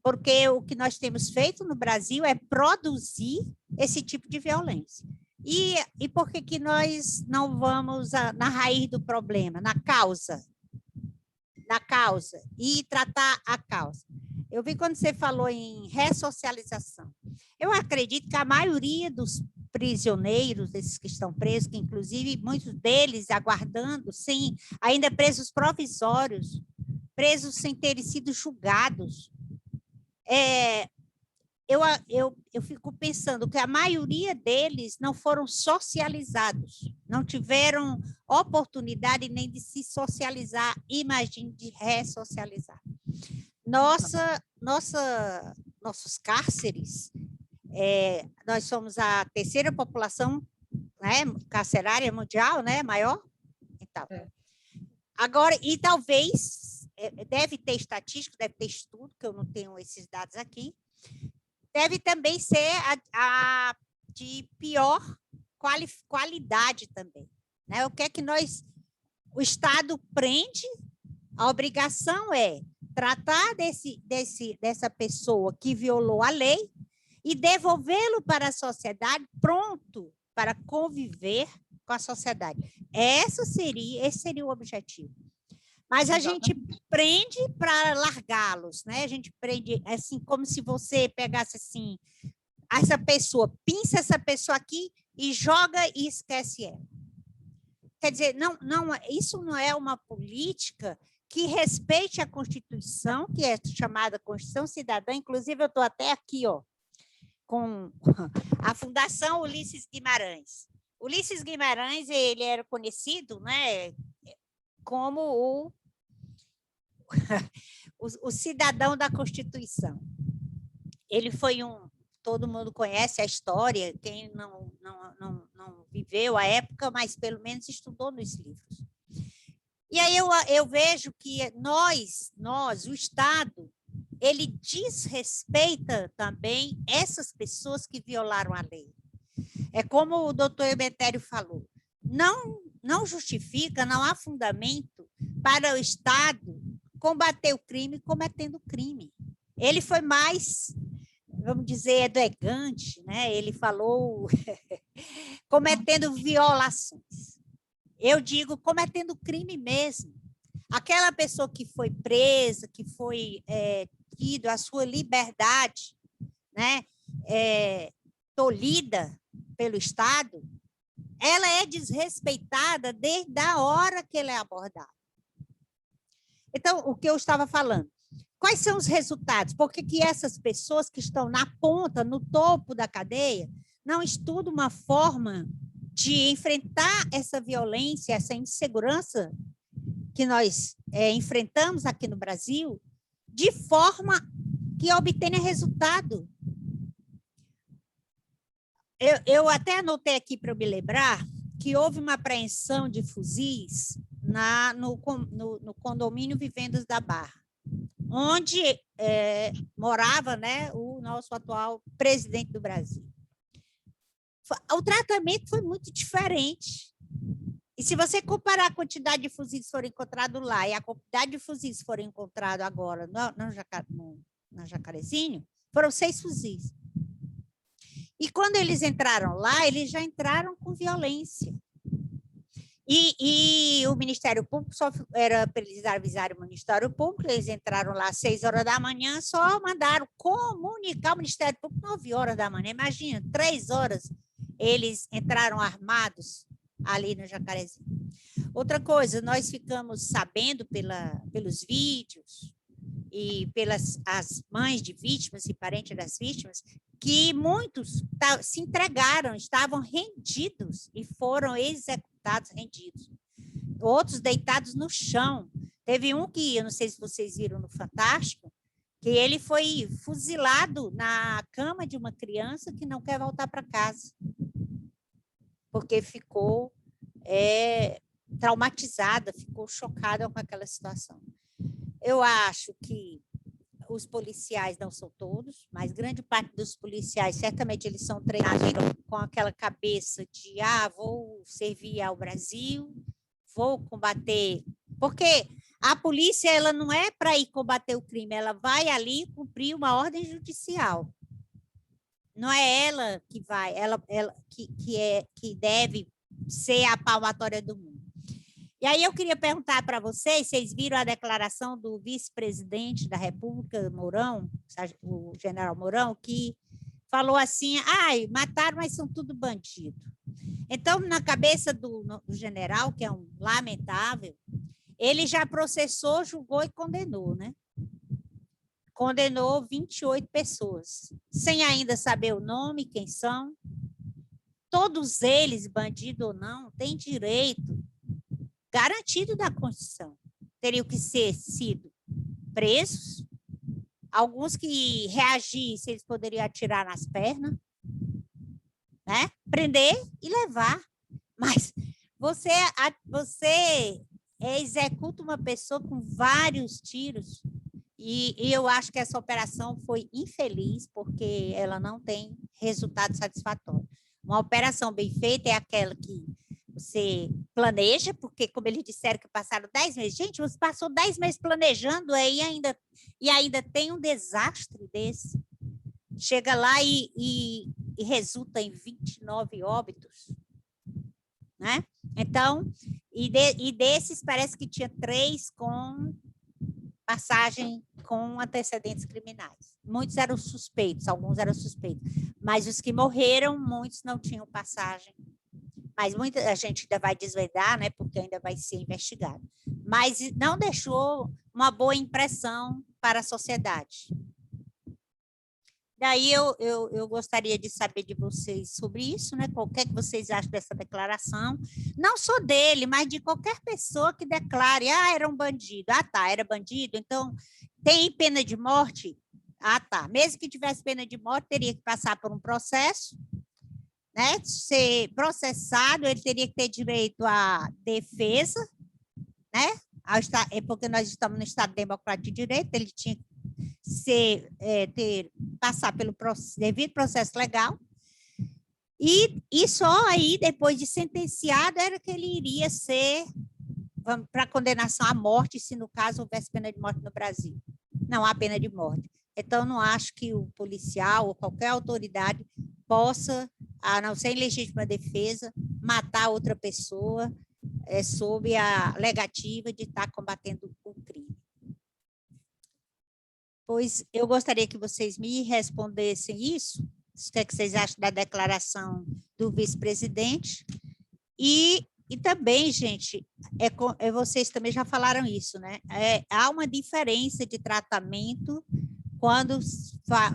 porque o que nós temos feito no Brasil é produzir esse tipo de violência. E por que nós não vamos na raiz do problema, na causa, e tratar a causa? Eu vi quando você falou em ressocialização. Eu acredito que a maioria dos prisioneiros, esses que estão presos, que inclusive muitos deles aguardando, sim, ainda presos provisórios, presos sem terem sido julgados, eu fico pensando que a maioria deles não foram socializados, não tiveram oportunidade nem de se socializar, imagine de ressocializar. Nossos cárceres, nós somos a terceira população, né, carcerária mundial, né, maior. Então, agora, e talvez, deve ter estatística, deve ter estudo, que eu não tenho esses dados aqui, deve também ser a de pior qualidade também, né? O que é que o Estado prende, a obrigação é tratar dessa pessoa que violou a lei e devolvê-lo para a sociedade pronto para conviver com a sociedade. Esse seria o objetivo. Mas a gente prende para largá-los, né? A gente prende assim, como se você pegasse assim, essa pessoa, pinça essa pessoa aqui e joga e esquece ela. Quer dizer, isso não é uma política que respeite a Constituição, que é chamada Constituição Cidadã. Inclusive, eu estou até aqui, ó, com a Fundação Ulisses Guimarães. Ulisses Guimarães, ele era conhecido, né, como o cidadão da Constituição. Ele foi todo mundo conhece a história, quem não viveu a época, mas pelo menos estudou nos livros. E aí eu vejo que o Estado, ele desrespeita também essas pessoas que violaram a lei. É como o doutor Emetério falou, não justifica, não há fundamento para o Estado combater o crime cometendo crime. Ele foi mais, vamos dizer, elegante, né? Ele falou cometendo violações. Eu digo cometendo crime mesmo. Aquela pessoa que foi presa, que foi tido a sua liberdade, né, tolhida pelo Estado, ela é desrespeitada desde a hora que ela é abordada. Então, o que eu estava falando, quais são os resultados? Por que essas pessoas que estão na ponta, no topo da cadeia, não estudam uma forma de enfrentar essa violência, essa insegurança que nós enfrentamos aqui no Brasil, de forma que obtenha resultado? Eu até anotei aqui para eu me lembrar que houve uma apreensão de fuzis no condomínio Vivendas da Barra, onde morava, né, o nosso atual presidente do Brasil. O tratamento foi muito diferente. E se você comparar a quantidade de fuzis que foram encontrados lá e a quantidade de fuzis que foram encontrados agora na Jacarezinho, foram 6 fuzis. E quando eles entraram lá, eles já entraram com violência. E o Ministério Público, só era para eles avisarem o Ministério Público, eles entraram lá às 6 horas da manhã, só mandaram comunicar o Ministério Público 9 horas da manhã. Imagina, 3 horas eles entraram armados ali no Jacarezinho. Outra coisa, nós ficamos sabendo pelos vídeos e pelas as mães de vítimas e parentes das vítimas, que muitos se entregaram, estavam rendidos e foram executados rendidos. Outros deitados no chão. Teve um que, eu não sei se vocês viram no Fantástico, que ele foi fuzilado na cama de uma criança que não quer voltar para casa, porque ficou traumatizada, ficou chocada com aquela situação. Eu acho que os policiais, não são todos, mas grande parte dos policiais, certamente eles são treinados com aquela cabeça de vou servir ao Brasil, vou combater, porque a polícia ela não é para ir combater o crime, ela vai ali cumprir uma ordem judicial. Não é ela que vai, ela que deve ser a palmatória do mundo. E aí eu queria perguntar para vocês viram a declaração do vice-presidente da República, Mourão, o general Mourão, que falou assim, mataram, mas são tudo bandido. Então, na cabeça do general, que é um lamentável, ele já processou, julgou e condenou, né? Condenou 28 pessoas, sem ainda saber o nome, quem são. Todos eles, bandido ou não, têm direito garantido da Constituição. Teriam que ser sido presos, alguns que reagissem, eles poderiam atirar nas pernas, né? Prender e levar. Mas você executa uma pessoa com vários tiros, e eu acho que essa operação foi infeliz, porque ela não tem resultado satisfatório. Uma operação bem feita é aquela que você planeja, porque, como eles disseram que passaram 10 meses. Gente, você passou 10 meses planejando e ainda tem um desastre desse. Chega lá e resulta em 29 óbitos. Né? Então, e desses parece que tinha 3 com passagem com antecedentes criminais. Muitos eram suspeitos, alguns eram suspeitos. Mas os que morreram, muitos não tinham passagem. Mas muita gente ainda vai desvendar, né, porque ainda vai ser investigado. Mas não deixou uma boa impressão para a sociedade. Daí eu gostaria de saber de vocês sobre isso, né? O que vocês acham dessa declaração? Não só dele, mas de qualquer pessoa que declare, era um bandido. Tá, era bandido, então tem pena de morte? Tá. Mesmo que tivesse pena de morte, teria que passar por um processo, né, ser processado, ele teria que ter direito à defesa, né, porque nós estamos no Estado Democrático de Direito, ele tinha que passar pelo devido processo legal, e só aí, depois de sentenciado, era que ele iria ser para condenação à morte, se no caso houvesse pena de morte no Brasil. Não há pena de morte. Então, não acho que o policial ou qualquer autoridade possa, a não ser em legítima defesa, matar outra pessoa sob a alegativa de estar combatendo o crime. Pois eu gostaria que vocês me respondessem isso, o que vocês acham da declaração do vice-presidente, e também, gente, vocês também já falaram isso, né? Há uma diferença de tratamento quando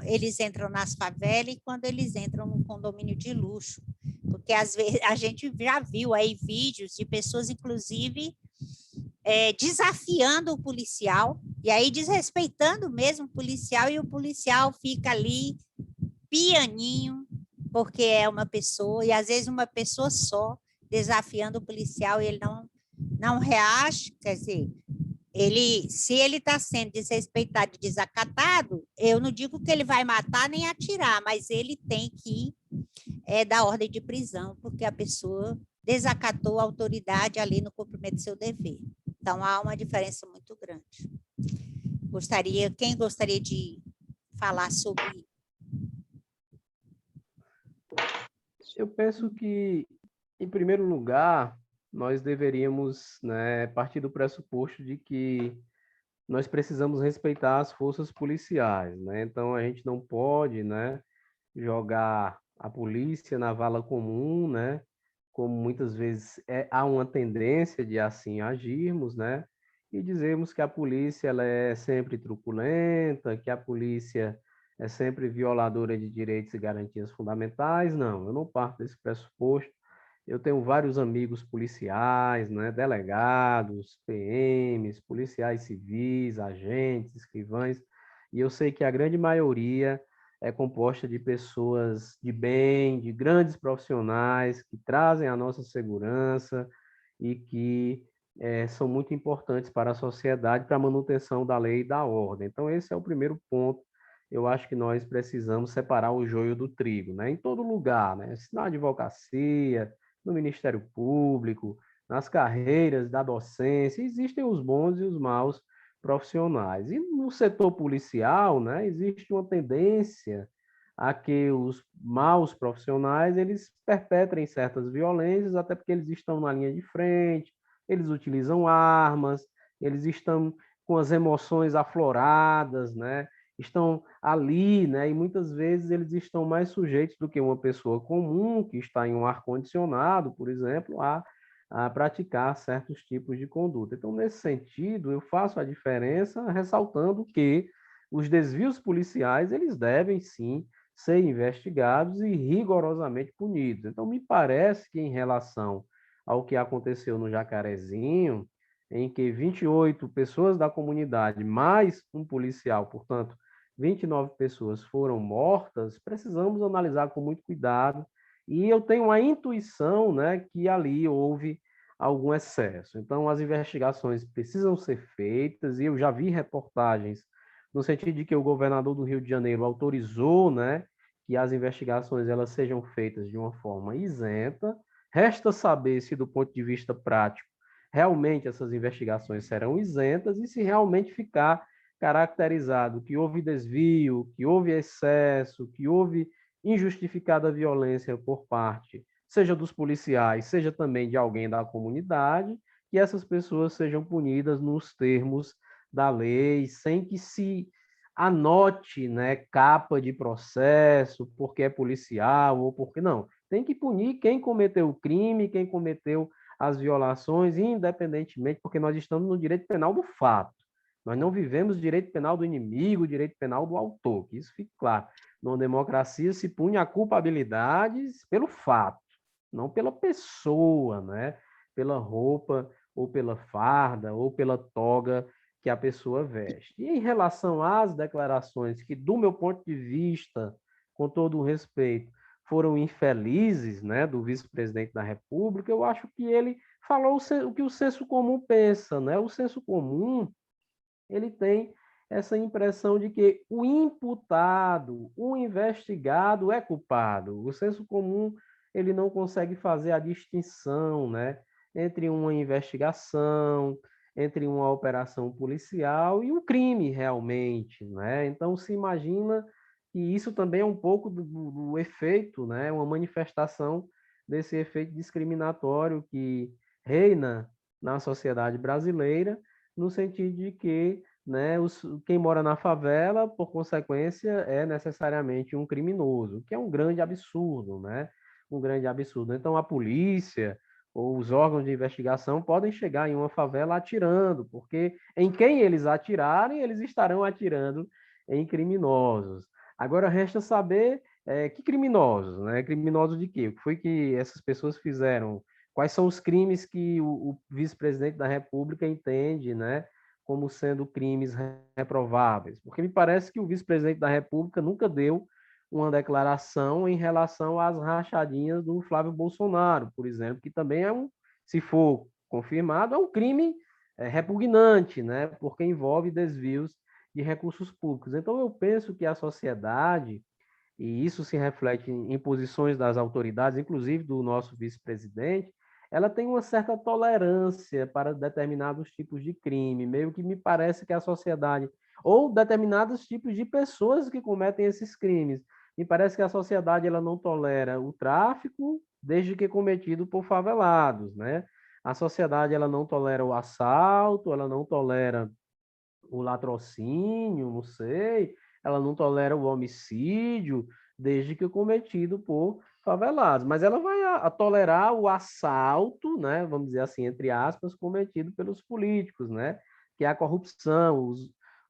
eles entram nas favelas e quando eles entram num condomínio de luxo, porque às vezes a gente já viu aí vídeos de pessoas, inclusive, desafiando o policial, e aí desrespeitando mesmo o policial, e o policial fica ali pianinho, porque é uma pessoa, e às vezes uma pessoa só, desafiando o policial, e ele não reage, quer dizer, se ele está sendo desrespeitado e desacatado, eu não digo que ele vai matar nem atirar, mas ele tem que dar ordem de prisão, porque a pessoa desacatou a autoridade ali no cumprimento do seu dever. Então, há uma diferença muito grande. Quem gostaria de falar sobre? Eu penso que, em primeiro lugar, nós deveríamos, né, partir do pressuposto de que nós precisamos respeitar as forças policiais, né? Então, a gente não pode, né, jogar a polícia na vala comum, né? Como muitas vezes há uma tendência de assim agirmos, né? E dizemos que a polícia ela é sempre truculenta, que a polícia é sempre violadora de direitos e garantias fundamentais. Não, eu não parto desse pressuposto. Eu tenho vários amigos policiais, né, delegados, PMs, policiais civis, agentes, escrivães, e eu sei que a grande maioria é composta de pessoas de bem, de grandes profissionais que trazem a nossa segurança e que são muito importantes para a sociedade, para a manutenção da lei e da ordem. Então, esse é o primeiro ponto. Eu acho que nós precisamos separar o joio do trigo, né? Em todo lugar, né? Na advocacia, no Ministério Público, nas carreiras da docência, existem os bons e os maus profissionais. E no setor policial, né, existe uma tendência a que os maus profissionais eles perpetrem certas violências, até porque eles estão na linha de frente, eles utilizam armas, eles estão com as emoções afloradas, né? Estão ali, né? E muitas vezes eles estão mais sujeitos do que uma pessoa comum que está em um ar-condicionado, por exemplo, a praticar certos tipos de conduta. Então, nesse sentido, eu faço a diferença ressaltando que os desvios policiais, eles devem sim ser investigados e rigorosamente punidos. Então, me parece que em relação ao que aconteceu no Jacarezinho, em que 28 pessoas da comunidade, mais um policial, portanto, 29 pessoas foram mortas, precisamos analisar com muito cuidado. E eu tenho a intuição, né, que ali houve algum excesso. Então, as investigações precisam ser feitas, e eu já vi reportagens no sentido de que o governador do Rio de Janeiro autorizou, né, que as investigações elas sejam feitas de uma forma isenta. Resta saber se, do ponto de vista prático, realmente essas investigações serão isentas e se realmente ficar caracterizado que houve desvio, que houve excesso, que houve injustificada violência por parte, seja dos policiais, seja também de alguém da comunidade, que essas pessoas sejam punidas nos termos da lei, sem que se anote, né, capa de processo, porque é policial ou porque não. Tem que punir quem cometeu o crime, quem cometeu as violações, independentemente, porque nós estamos no direito penal do fato. Nós não vivemos direito penal do inimigo, direito penal do autor, que isso fique claro. Numa democracia se pune a culpabilidade pelo fato, não pela pessoa, né? Pela roupa, ou pela farda, ou pela toga que a pessoa veste. E em relação às declarações que, do meu ponto de vista, com todo o respeito, foram infelizes, né, do vice-presidente da República, eu acho que ele falou o que o senso comum pensa, né? O senso comum, ele tem essa impressão de que o imputado, o investigado é culpado. O senso comum, ele não consegue fazer a distinção, né, entre uma investigação, entre uma operação policial e um crime realmente, né? Então se imagina que isso também é um pouco do efeito, né, uma manifestação desse efeito discriminatório que reina na sociedade brasileira, no sentido de que, né, quem mora na favela, por consequência, é necessariamente um criminoso, que é um grande absurdo, né? Um grande absurdo. Então, a polícia ou os órgãos de investigação podem chegar em uma favela atirando, porque em quem eles atirarem, eles estarão atirando em criminosos. Agora, resta saber que criminosos, né? Criminosos de quê? O que foi que essas pessoas fizeram? Quais são os crimes que o vice-presidente da República entende, né, como sendo crimes reprováveis? Porque me parece que o vice-presidente da República nunca deu uma declaração em relação às rachadinhas do Flávio Bolsonaro, por exemplo, que também se for confirmado, é um crime repugnante, né? Porque envolve desvios de recursos públicos. Então, eu penso que a sociedade, e isso se reflete em posições das autoridades, inclusive do nosso vice-presidente, ela tem uma certa tolerância para determinados tipos de crime, meio que me parece que a sociedade, ou determinados tipos de pessoas que cometem esses crimes, me parece que a sociedade ela não tolera o tráfico, desde que cometido por favelados, né? A sociedade ela não tolera o assalto, ela não tolera o latrocínio, não sei, ela não tolera o homicídio, desde que cometido por favelados, mas ela vai tolerar o assalto, né, vamos dizer assim, entre aspas, cometido pelos políticos, né, que é a corrupção,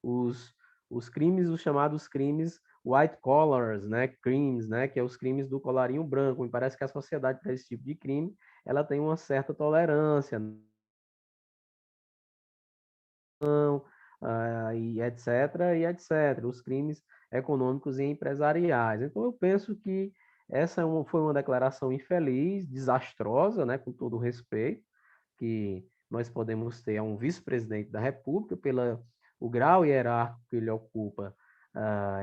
os, os crimes, os chamados crimes white collars, né, crimes, né, que é os crimes do colarinho branco. Me parece que a sociedade para esse tipo de crime, ela tem uma certa tolerância, e etc., e etc., os crimes econômicos e empresariais. Então, eu penso que essa foi uma declaração infeliz, desastrosa, né, com todo o respeito que nós podemos ter a um vice-presidente da República, pelo o grau hierárquico que ele ocupa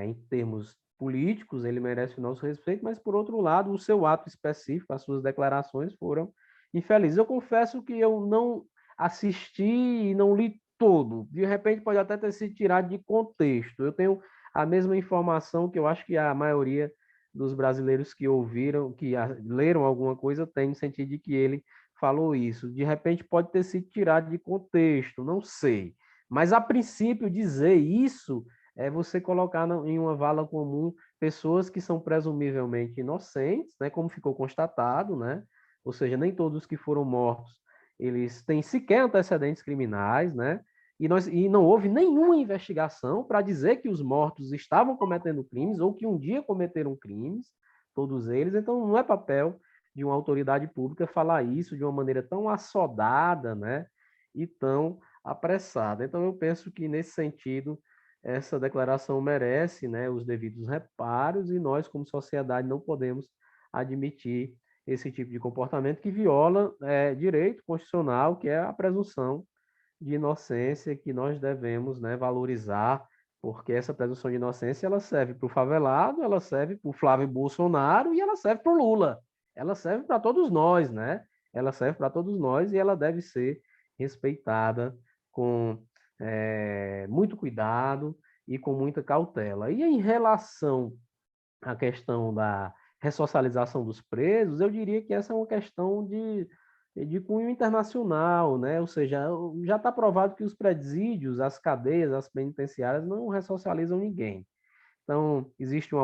em termos políticos, ele merece o nosso respeito, mas, por outro lado, o seu ato específico, as suas declarações foram infelizes. Eu confesso que eu não assisti e não li todo. De repente, pode até ter sido tirado de contexto. Eu tenho a mesma informação que eu acho que a maioria dos brasileiros que ouviram, que leram alguma coisa, tem no sentido de que ele falou isso. De repente, pode ter sido tirado de contexto, não sei. Mas, a princípio, dizer isso é você colocar em uma vala comum pessoas que são presumivelmente inocentes, né, como ficou constatado, né? Ou seja, nem todos que foram mortos eles têm sequer antecedentes criminais, né? E não houve nenhuma investigação para dizer que os mortos estavam cometendo crimes ou que um dia cometeram crimes, todos eles. Então, não é papel de uma autoridade pública falar isso de uma maneira tão assodada, né? E tão apressada. Então, eu penso que, nesse sentido, essa declaração merece, né, os devidos reparos e nós, como sociedade, não podemos admitir esse tipo de comportamento que viola direito constitucional, que é a presunção de inocência que nós devemos, né, valorizar, porque essa presunção de inocência ela serve para o favelado, ela serve para o Flávio Bolsonaro e ela serve para o Lula. Ela serve para todos nós, né? Ela serve para todos nós e ela deve ser respeitada com muito cuidado e com muita cautela. E em relação à questão da ressocialização dos presos, eu diria que essa é uma questão de cunho internacional, né? Ou seja, já está provado que os presídios, as cadeias, as penitenciárias não ressocializam ninguém. Então, existe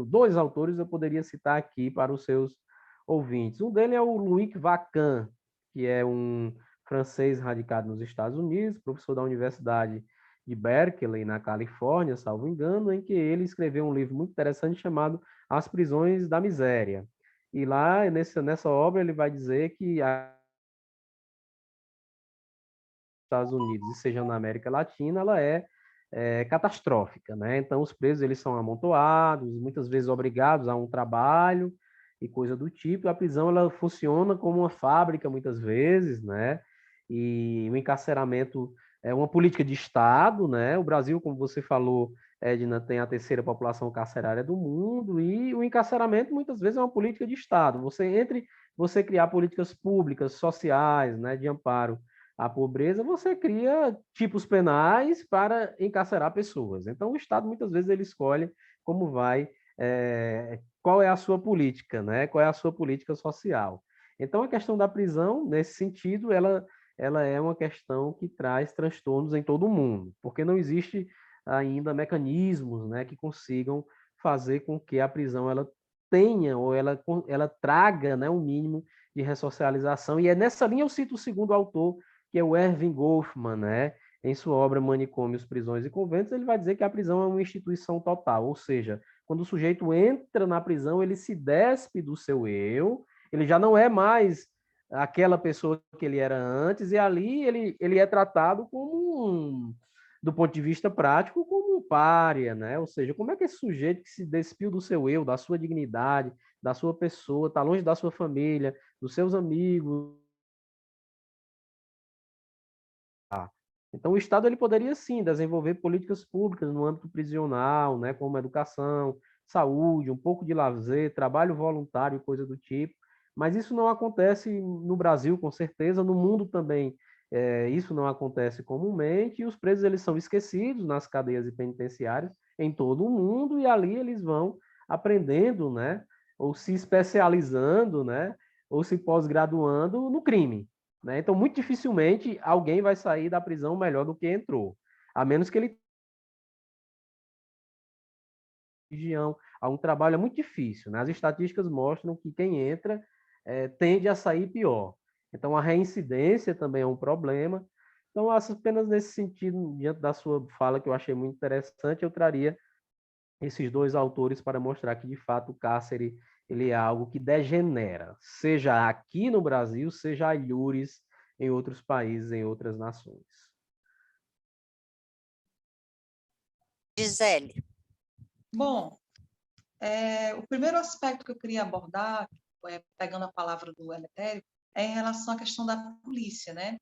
dois autores eu poderia citar aqui para os seus ouvintes. Um deles é o Loïc Vacan, que é um francês radicado nos Estados Unidos, professor da Universidade de Berkeley, na Califórnia, salvo engano, em que ele escreveu um livro muito interessante chamado As Prisões da Miséria. E lá, nessa obra, ele vai dizer que Estados Unidos e seja na América Latina, ela é catastrófica, né? Então, os presos eles são amontoados, muitas vezes obrigados a um trabalho e coisa do tipo. A prisão ela funciona como uma fábrica muitas vezes, né? E o encarceramento é uma política de Estado, né? O Brasil, como você falou, Edna, tem a terceira população carcerária do mundo e o encarceramento muitas vezes é uma política de Estado. Você criar políticas públicas, sociais, né, de amparo à pobreza, você cria tipos penais para encarcerar pessoas. Então, o Estado, muitas vezes, ele escolhe como qual é a sua política, né? Qual é a sua política social. Então, a questão da prisão, nesse sentido, ela é uma questão que traz transtornos em todo o mundo, porque não existe ainda mecanismos, né, que consigam fazer com que a prisão ela tenha ou ela traga, né, um mínimo de ressocialização. E é nessa linha eu cito o segundo autor, que é o Erving Goffman, né? Em sua obra Manicômios, Prisões e Conventos, ele vai dizer que a prisão é uma instituição total, ou seja, quando o sujeito entra na prisão, ele se despe do seu eu, ele já não é mais aquela pessoa que ele era antes, e ali ele é tratado como do ponto de vista prático, como um pária, né? Ou seja, como é que esse sujeito que se despiu do seu eu, da sua dignidade, da sua pessoa, está longe da sua família, dos seus amigos. Então, o Estado ele poderia sim desenvolver políticas públicas no âmbito prisional, né, como educação, saúde, um pouco de lazer, trabalho voluntário, coisa do tipo. Mas isso não acontece no Brasil, com certeza, no mundo também. Isso não acontece comumente e os presos eles são esquecidos nas cadeias e penitenciárias em todo o mundo e ali eles vão aprendendo, né, ou se especializando, né, ou se pós-graduando no crime. Né? Então, muito dificilmente alguém vai sair da prisão melhor do que entrou, a menos que ele região, a um trabalho é muito difícil. Né? As estatísticas mostram que quem entra tende a sair pior. Então, a reincidência também é um problema. Então, apenas nesse sentido, diante da sua fala, que eu achei muito interessante, eu traria esses dois autores para mostrar que, de fato, o cárcere ele é algo que degenera, seja aqui no Brasil, seja alhures em outros países, em outras nações. Gisele. Bom, o primeiro aspecto que eu queria abordar, pegando a palavra do Eleutério, é em relação à questão da polícia, né?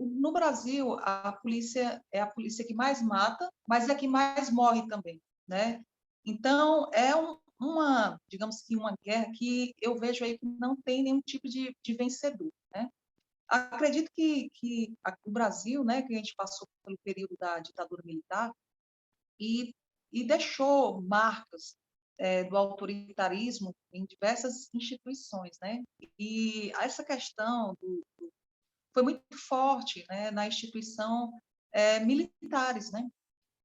No Brasil, a polícia é a polícia que mais mata, mas é a que mais morre também, né? Então, digamos que uma guerra que eu vejo aí que não tem nenhum tipo de vencedor, né? Acredito que o Brasil, né, que a gente passou pelo período da ditadura militar e, e deixou marcas do autoritarismo em diversas instituições, né? E essa questão foi muito forte, né, na instituição militares, né?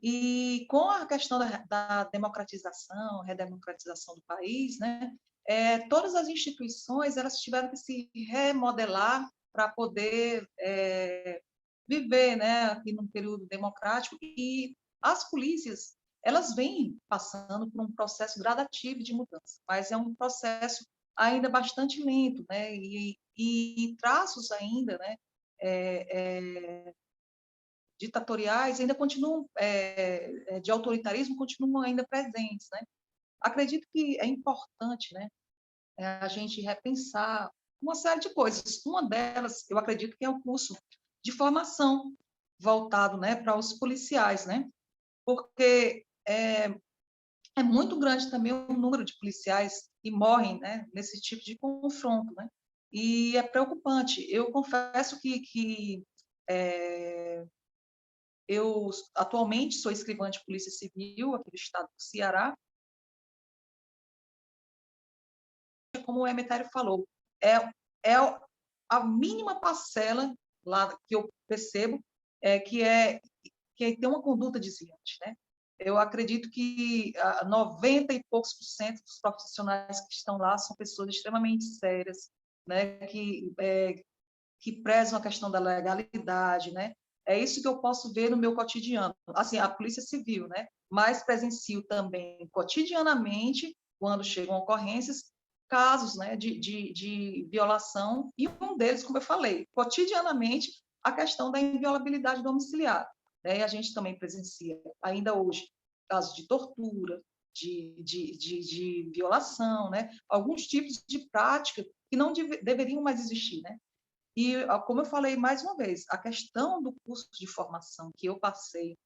E com a questão da democratização, redemocratização do país, né, todas as instituições elas tiveram que se remodelar para poder viver, né, aqui num período democrático. E as polícias elas vêm passando por um processo gradativo de mudança, mas é um processo ainda bastante lento, né, e traços ainda, né, ditatoriais ainda continuam, de autoritarismo, continuam ainda presentes, né? Acredito que é importante, né, a gente repensar uma série de coisas. Uma delas, eu acredito que é o curso de formação voltado, né, para os policiais, né? Porque é muito grande também o número de policiais que morrem, né, nesse tipo de confronto, né? E é preocupante. Eu confesso que eu atualmente sou escrivã de Polícia Civil aqui do estado do Ceará. Como o Emetério falou, é a mínima parcela lá que eu percebo que tem uma conduta desviante, né? Eu acredito que 90 e poucos por cento dos profissionais que estão lá são pessoas extremamente sérias, né? Que prezam a questão da legalidade, né? É isso que eu posso ver no meu cotidiano. Assim, a Polícia Civil, né? Mas presencio também cotidianamente, quando chegam ocorrências, casos, né, de violação, e um deles, como eu falei, cotidianamente, a questão da inviolabilidade domiciliar. Né? E a gente também presencia, ainda hoje, casos de tortura, de violação, né? Alguns tipos de prática que não deveriam mais existir, né? E, como eu falei mais uma vez, a questão do curso de formação que eu passei,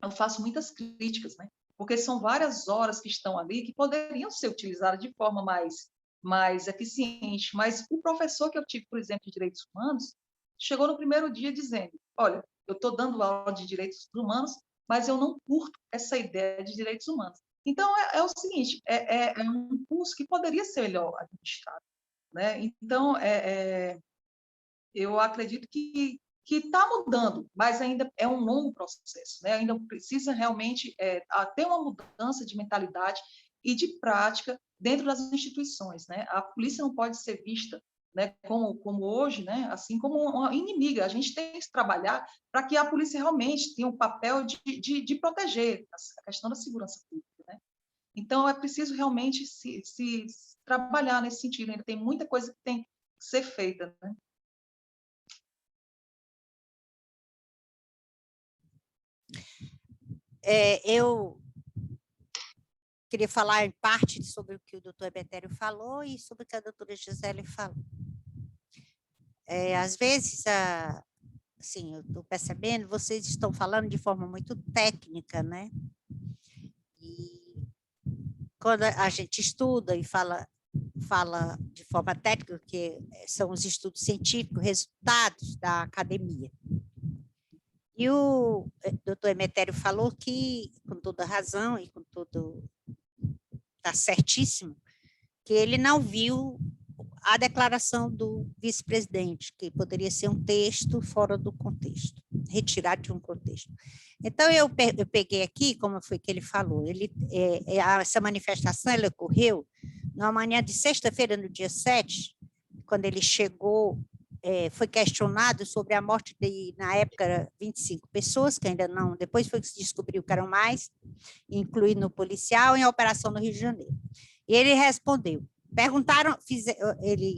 eu faço muitas críticas, né? Porque são várias horas que estão ali que poderiam ser utilizadas de forma mais eficiente. Mas o professor que eu tive, por exemplo, de Direitos Humanos, chegou no primeiro dia dizendo: olha, eu estou dando aula de Direitos Humanos, mas eu não curto essa ideia de Direitos Humanos. Então, é o seguinte, é um curso que poderia ser melhor administrado. Né? Então, eu acredito que está mudando, mas ainda é um longo processo, né? Ainda precisa realmente ter uma mudança de mentalidade e de prática dentro das instituições, né? A polícia não pode ser vista, né, como hoje, né, assim como uma inimiga. A gente tem que trabalhar para que a polícia realmente tenha um papel de proteger a questão da segurança pública, né? Então, é preciso realmente se trabalhar nesse sentido. Ainda tem muita coisa que tem que ser feita, né? eu queria falar em parte sobre o que o doutor Emetério falou e sobre o que a doutora Gisele falou. Às vezes, assim, eu estou percebendo, vocês estão falando de forma muito técnica, né? E quando a gente estuda e fala de forma técnica, que são os estudos científicos, resultados da academia. E o doutor Emetério falou que, com toda razão e com todo... Está certíssimo, que ele não viu a declaração do vice-presidente, que poderia ser um texto fora do contexto, retirado de um contexto. Então, eu peguei aqui, como foi que ele falou, essa manifestação ela ocorreu na manhã de sexta-feira, no dia 7, quando ele chegou, foi questionado sobre a morte de, na época, 25 pessoas, que ainda não, depois foi que se descobriu que eram mais, incluindo o policial, em operação no Rio de Janeiro. E ele respondeu. Perguntaram,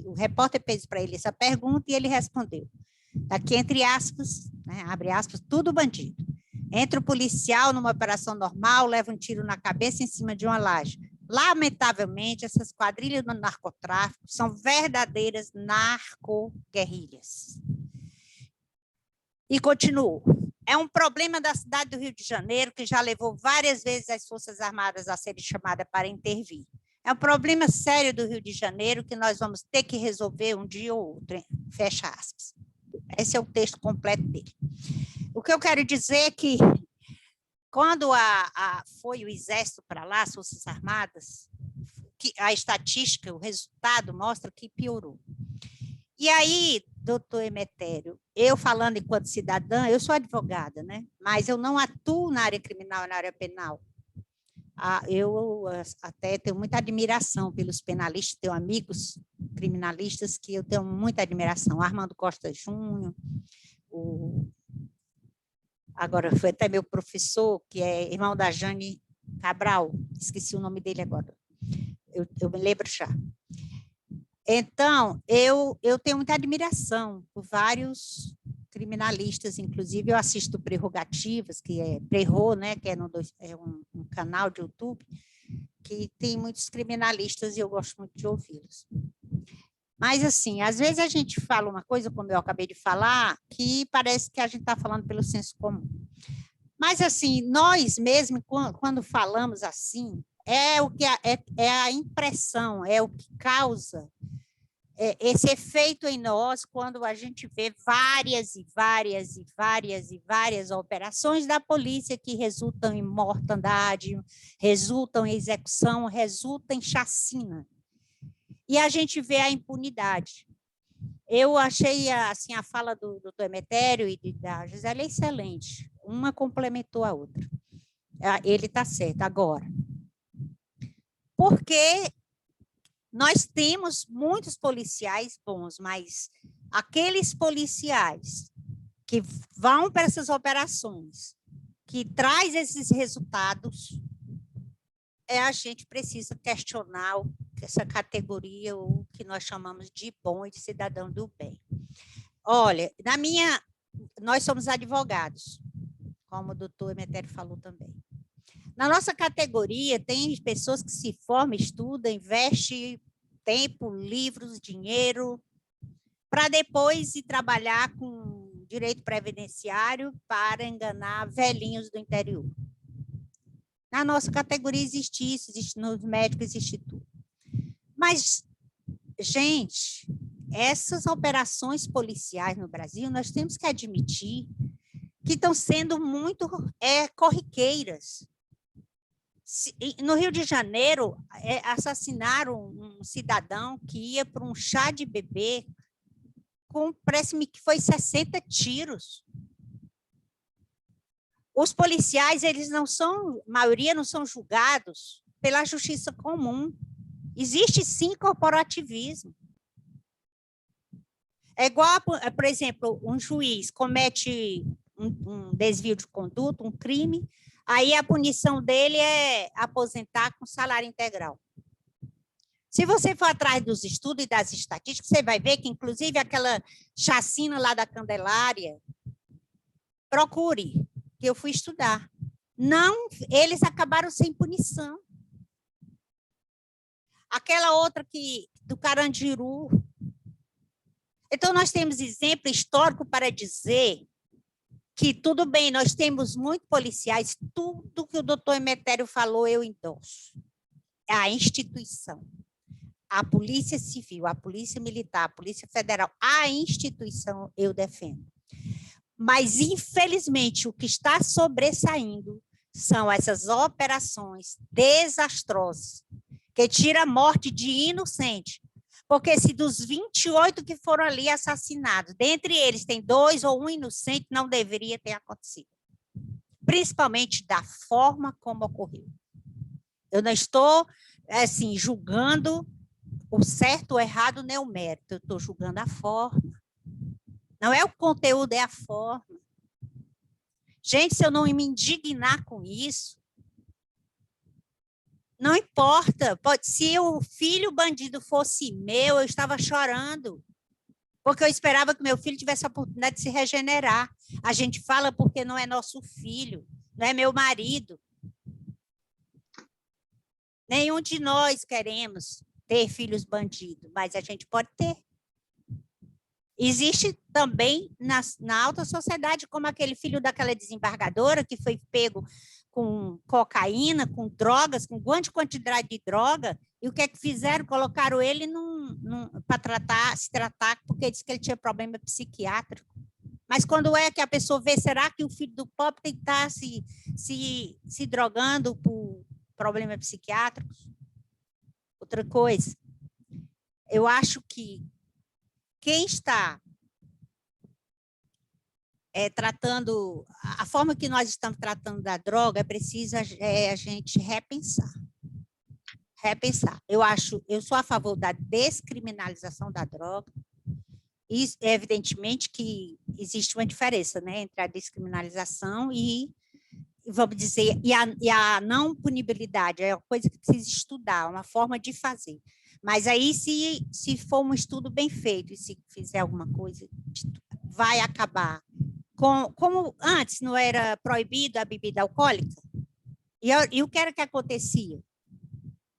o repórter fez para ele essa pergunta e ele respondeu. Aqui, entre aspas, né, abre aspas, tudo bandido. Entra o policial numa operação normal, leva um tiro na cabeça em cima de uma laje. Lamentavelmente, essas quadrilhas do narcotráfico são verdadeiras narcoguerrilhas. E continuou. É um problema da cidade do Rio de Janeiro que já levou várias vezes as Forças Armadas a serem chamadas para intervir. É um problema sério do Rio de Janeiro que nós vamos ter que resolver um dia ou outro, hein? Fecha aspas. Esse é o texto completo dele. O que eu quero dizer é que quando foi o Exército para lá, as Forças Armadas, que a estatística, o resultado mostra que piorou. E aí, doutor Emetério, eu falando enquanto cidadã, eu sou advogada, né? Mas eu não atuo na área criminal e na área penal. Eu até tenho muita admiração pelos penalistas, tenho amigos criminalistas que eu tenho muita admiração, Armando Costa Júnior, agora foi até meu professor, que é irmão da Jane Cabral, esqueci o nome dele agora, eu me lembro já. Então, eu tenho muita admiração por vários criminalistas, inclusive eu assisto Prerrogativas, que é Prerro, né, que é um canal de YouTube, que tem muitos criminalistas e eu gosto muito de ouvi-los. Mas, assim, às vezes a gente fala uma coisa, como eu acabei de falar, que parece que a gente está falando pelo senso comum. Mas, assim, nós mesmos, quando falamos assim, é a impressão, é o que causa esse efeito em nós quando a gente vê várias operações da polícia que resultam em mortandade, resultam em execução, resultam em chacina. E a gente vê a impunidade. Eu achei assim, a fala do doutor Emetério e da Gisele excelente. Uma complementou a outra. Ele está certo. Agora, porque nós temos muitos policiais bons, mas aqueles policiais que vão para essas operações, que traz esses resultados, a gente precisa questionar essa categoria, o que nós chamamos de bom e de cidadão do bem. Olha, nós somos advogados, como o doutor Emetério falou também. Na nossa categoria, tem pessoas que se formam, estudam, investem tempo, livros, dinheiro, para depois ir trabalhar com direito previdenciário para enganar velhinhos do interior. Na nossa categoria existe isso, existe nos médicos, existe tudo. Mas, gente, essas operações policiais no Brasil, nós temos que admitir que estão sendo muito corriqueiras. No Rio de Janeiro, assassinaram um cidadão que ia para um chá de bebê parece-me que foi 60 tiros. Os policiais, eles não são, a maioria não são julgados pela justiça comum. Existe, sim, corporativismo. É igual, por exemplo, um juiz comete um desvio de conduta, um crime, aí a punição dele é aposentar com salário integral. Se você for atrás dos estudos e das estatísticas, você vai ver que, inclusive, aquela chacina lá da Candelária, procure, que eu fui estudar. Não, eles acabaram sem punição. Aquela outra do Carandiru. Então, nós temos exemplo histórico para dizer que, tudo bem, nós temos muitos policiais, tudo que o doutor Emetério falou, eu endosso. É a instituição. A Polícia Civil, a Polícia Militar, a Polícia Federal, a instituição eu defendo. Mas, infelizmente, o que está sobressaindo são essas operações desastrosas, que tiram a morte de inocente. Porque se dos 28 que foram ali assassinados, dentre eles tem 2 ou 1 inocente, não deveria ter acontecido. Principalmente da forma como ocorreu. Eu não estou, assim, julgando o certo ou errado, nem o mérito. Eu estou julgando a forma. Não é o conteúdo, é a forma. Gente, se eu não me indignar com isso, não importa. Se o filho bandido fosse meu, eu estava chorando. Porque eu esperava que meu filho tivesse a oportunidade de se regenerar. A gente fala porque não é nosso filho, não é meu marido. Nenhum de nós queremos ter filhos bandidos, mas a gente pode ter. Existe também na alta sociedade, como aquele filho daquela desembargadora que foi pego com cocaína, com drogas, com grande quantidade de droga, e o que é que fizeram? Colocaram ele para se tratar, porque disse que ele tinha problema psiquiátrico. Mas quando é que a pessoa vê, será que o filho do pobre tem que estar se drogando por problemas psiquiátricos? Outra coisa, eu acho que quem está tratando, a forma que nós estamos tratando da droga, precisa a gente repensar. Eu sou a favor da descriminalização da droga, e evidentemente que existe uma diferença, né, entre a descriminalização e, vamos dizer, e a não punibilidade, é uma coisa que precisa estudar, uma forma de fazer. Mas aí, se for um estudo bem feito, e se fizer alguma coisa, vai acabar. Como antes não era proibido a bebida alcoólica, e o que era que acontecia?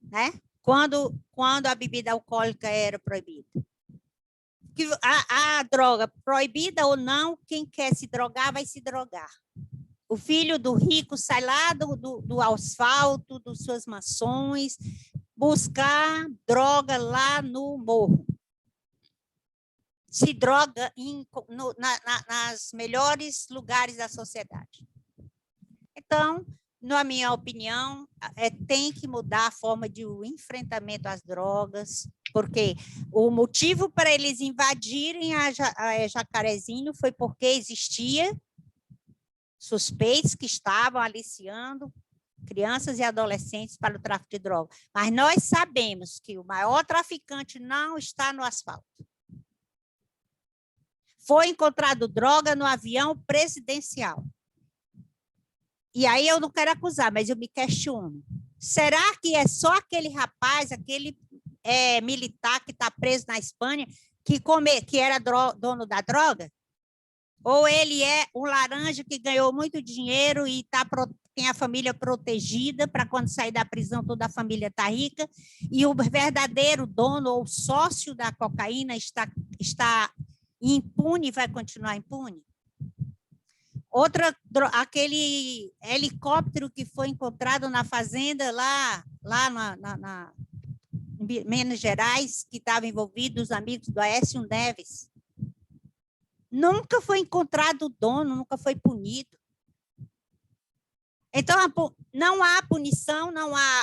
Né? Quando a bebida alcoólica era proibida. A droga, proibida ou não, quem quer se drogar, vai se drogar. O filho do rico sai lá do asfalto, das suas mansões, buscar droga lá no morro. Se droga nas melhores lugares da sociedade. Então, na minha opinião, tem que mudar a forma de enfrentamento às drogas, porque o motivo para eles invadirem a Jacarezinho foi porque existia suspeitos que estavam aliciando crianças e adolescentes para o tráfico de drogas. Mas nós sabemos que o maior traficante não está no asfalto. Foi encontrado droga no avião presidencial. E aí eu não quero acusar, mas eu me questiono. Será que é só aquele rapaz, aquele militar que está preso na Espanha, que era dono da droga? Ou ele é um laranja que ganhou muito dinheiro e tem a família protegida para quando sair da prisão toda a família está rica, e o verdadeiro dono ou sócio da cocaína está impune e vai continuar impune? Aquele helicóptero que foi encontrado na fazenda lá em Minas Gerais, que estava envolvido os amigos do Aécio Neves. Nunca foi encontrado o dono, nunca foi punido. Então, não há punição,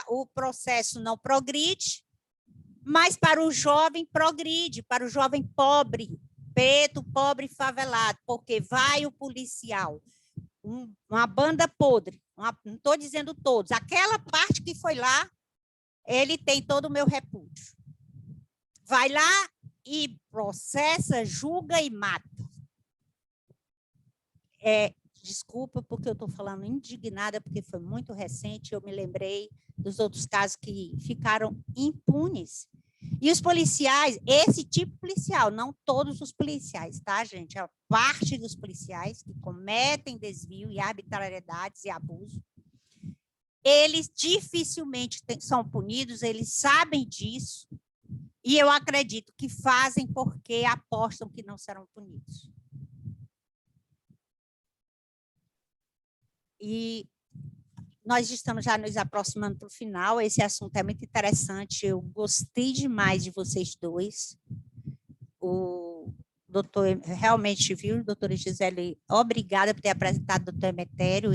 o processo não progride, mas para o jovem progride, para o jovem pobre, preto, pobre, favelado, porque vai o policial, uma banda podre, não estou dizendo todos, aquela parte que foi lá, ele tem todo o meu repúdio. Vai lá e processa, julga e mata. Desculpa, porque eu estou falando indignada, porque foi muito recente, eu me lembrei dos outros casos que ficaram impunes. E os policiais, esse tipo policial, não todos os policiais, tá, gente? É parte dos policiais que cometem desvio e arbitrariedades e abuso. eles dificilmente são punidos, eles sabem disso, e eu acredito que fazem porque apostam que não serão punidos. E nós estamos já nos aproximando para o final, esse assunto é muito interessante, eu gostei demais de vocês dois. O doutor, realmente, viu, doutora Gisele, obrigada por ter apresentado o doutor Emetério,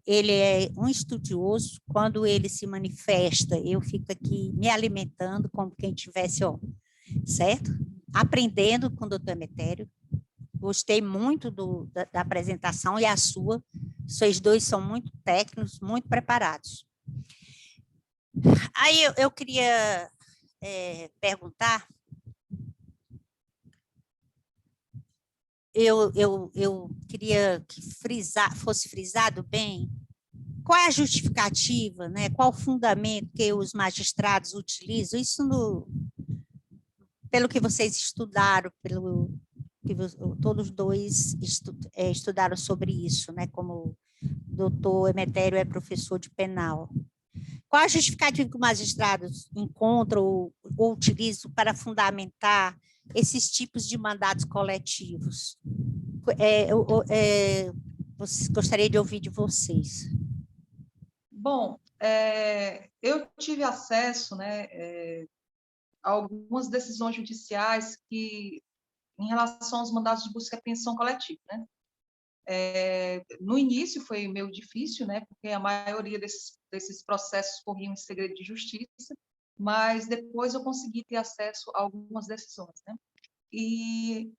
ele é um estudioso, quando ele se manifesta, eu fico aqui me alimentando como quem tivesse, ó, certo? Aprendendo com o doutor Emetério. Gostei muito da apresentação e a sua. Vocês dois são muito técnicos, muito preparados. Aí eu queria perguntar, eu queria que fosse frisado bem qual é a justificativa, né? Qual o fundamento que os magistrados utilizam, isso pelo que vocês estudaram, que todos dois estudaram sobre isso, né? Como o doutor Emetério é professor de penal. Qual a justificativa que os magistrados encontram ou utilizam para fundamentar esses tipos de mandatos coletivos? Gostaria de ouvir de vocês. Bom, eu tive acesso, né, a algumas decisões judiciais que, em relação aos mandatos de busca e apreensão coletiva, né? No início foi meio difícil, né, porque a maioria desses processos corriam em segredo de justiça, mas depois eu consegui ter acesso a algumas decisões, né? E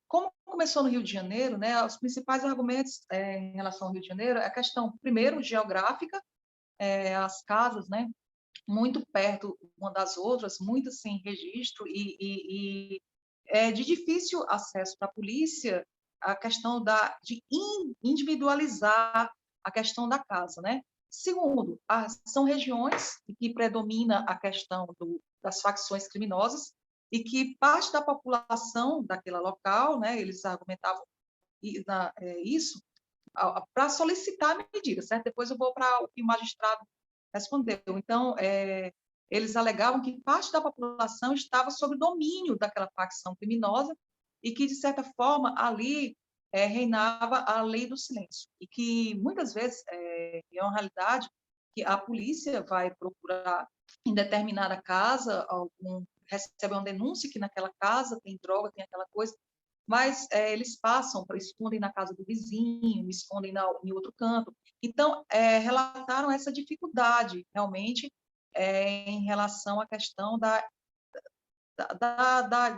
como começou no Rio de Janeiro, né, os principais argumentos em relação ao Rio de Janeiro é a questão, primeiro, geográfica, as casas, né, muito perto uma das outras, muito sem registro e de difícil acesso para a polícia, a questão de individualizar a questão da casa, né? Segundo, são regiões que predomina a questão das facções criminosas e que parte da população daquele local, né, eles argumentavam isso para solicitar a medida, certo? Depois eu vou para o que o magistrado respondeu. Então, eles alegavam que parte da população estava sob domínio daquela facção criminosa e que, de certa forma, ali reinava a lei do silêncio. E que, muitas vezes, é uma realidade que a polícia vai procurar em determinada casa, recebe uma denúncia que naquela casa tem droga, tem aquela coisa, mas eles escondem na casa do vizinho, escondem em outro canto. Então, relataram essa dificuldade, realmente, em relação à questão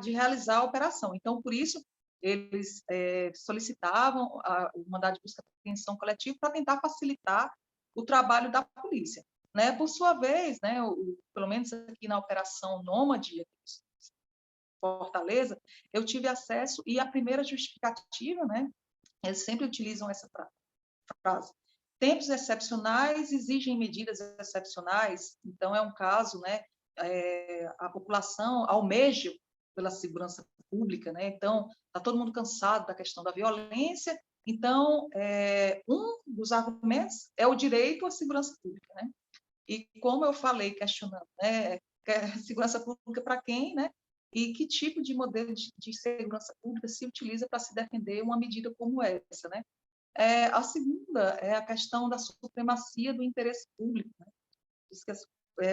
de realizar a operação. Então, por isso, eles solicitavam o mandado de busca e apreensão coletivo para tentar facilitar o trabalho da polícia. Né? Por sua vez, né, pelo menos aqui na Operação Nômade, Fortaleza, eu tive acesso, e a primeira justificativa, né, eles sempre utilizam essa frase: tempos excepcionais exigem medidas excepcionais. Então, é um caso, né, a população almeja pela segurança pública, né? Então, está todo mundo cansado da questão da violência, então, um dos argumentos é o direito à segurança pública, né? E como eu falei, questionando, né, segurança pública para quem, né? E que tipo de modelo de segurança pública se utiliza para se defender uma medida como essa, né? A segunda é a questão da supremacia do interesse público, né? Diz que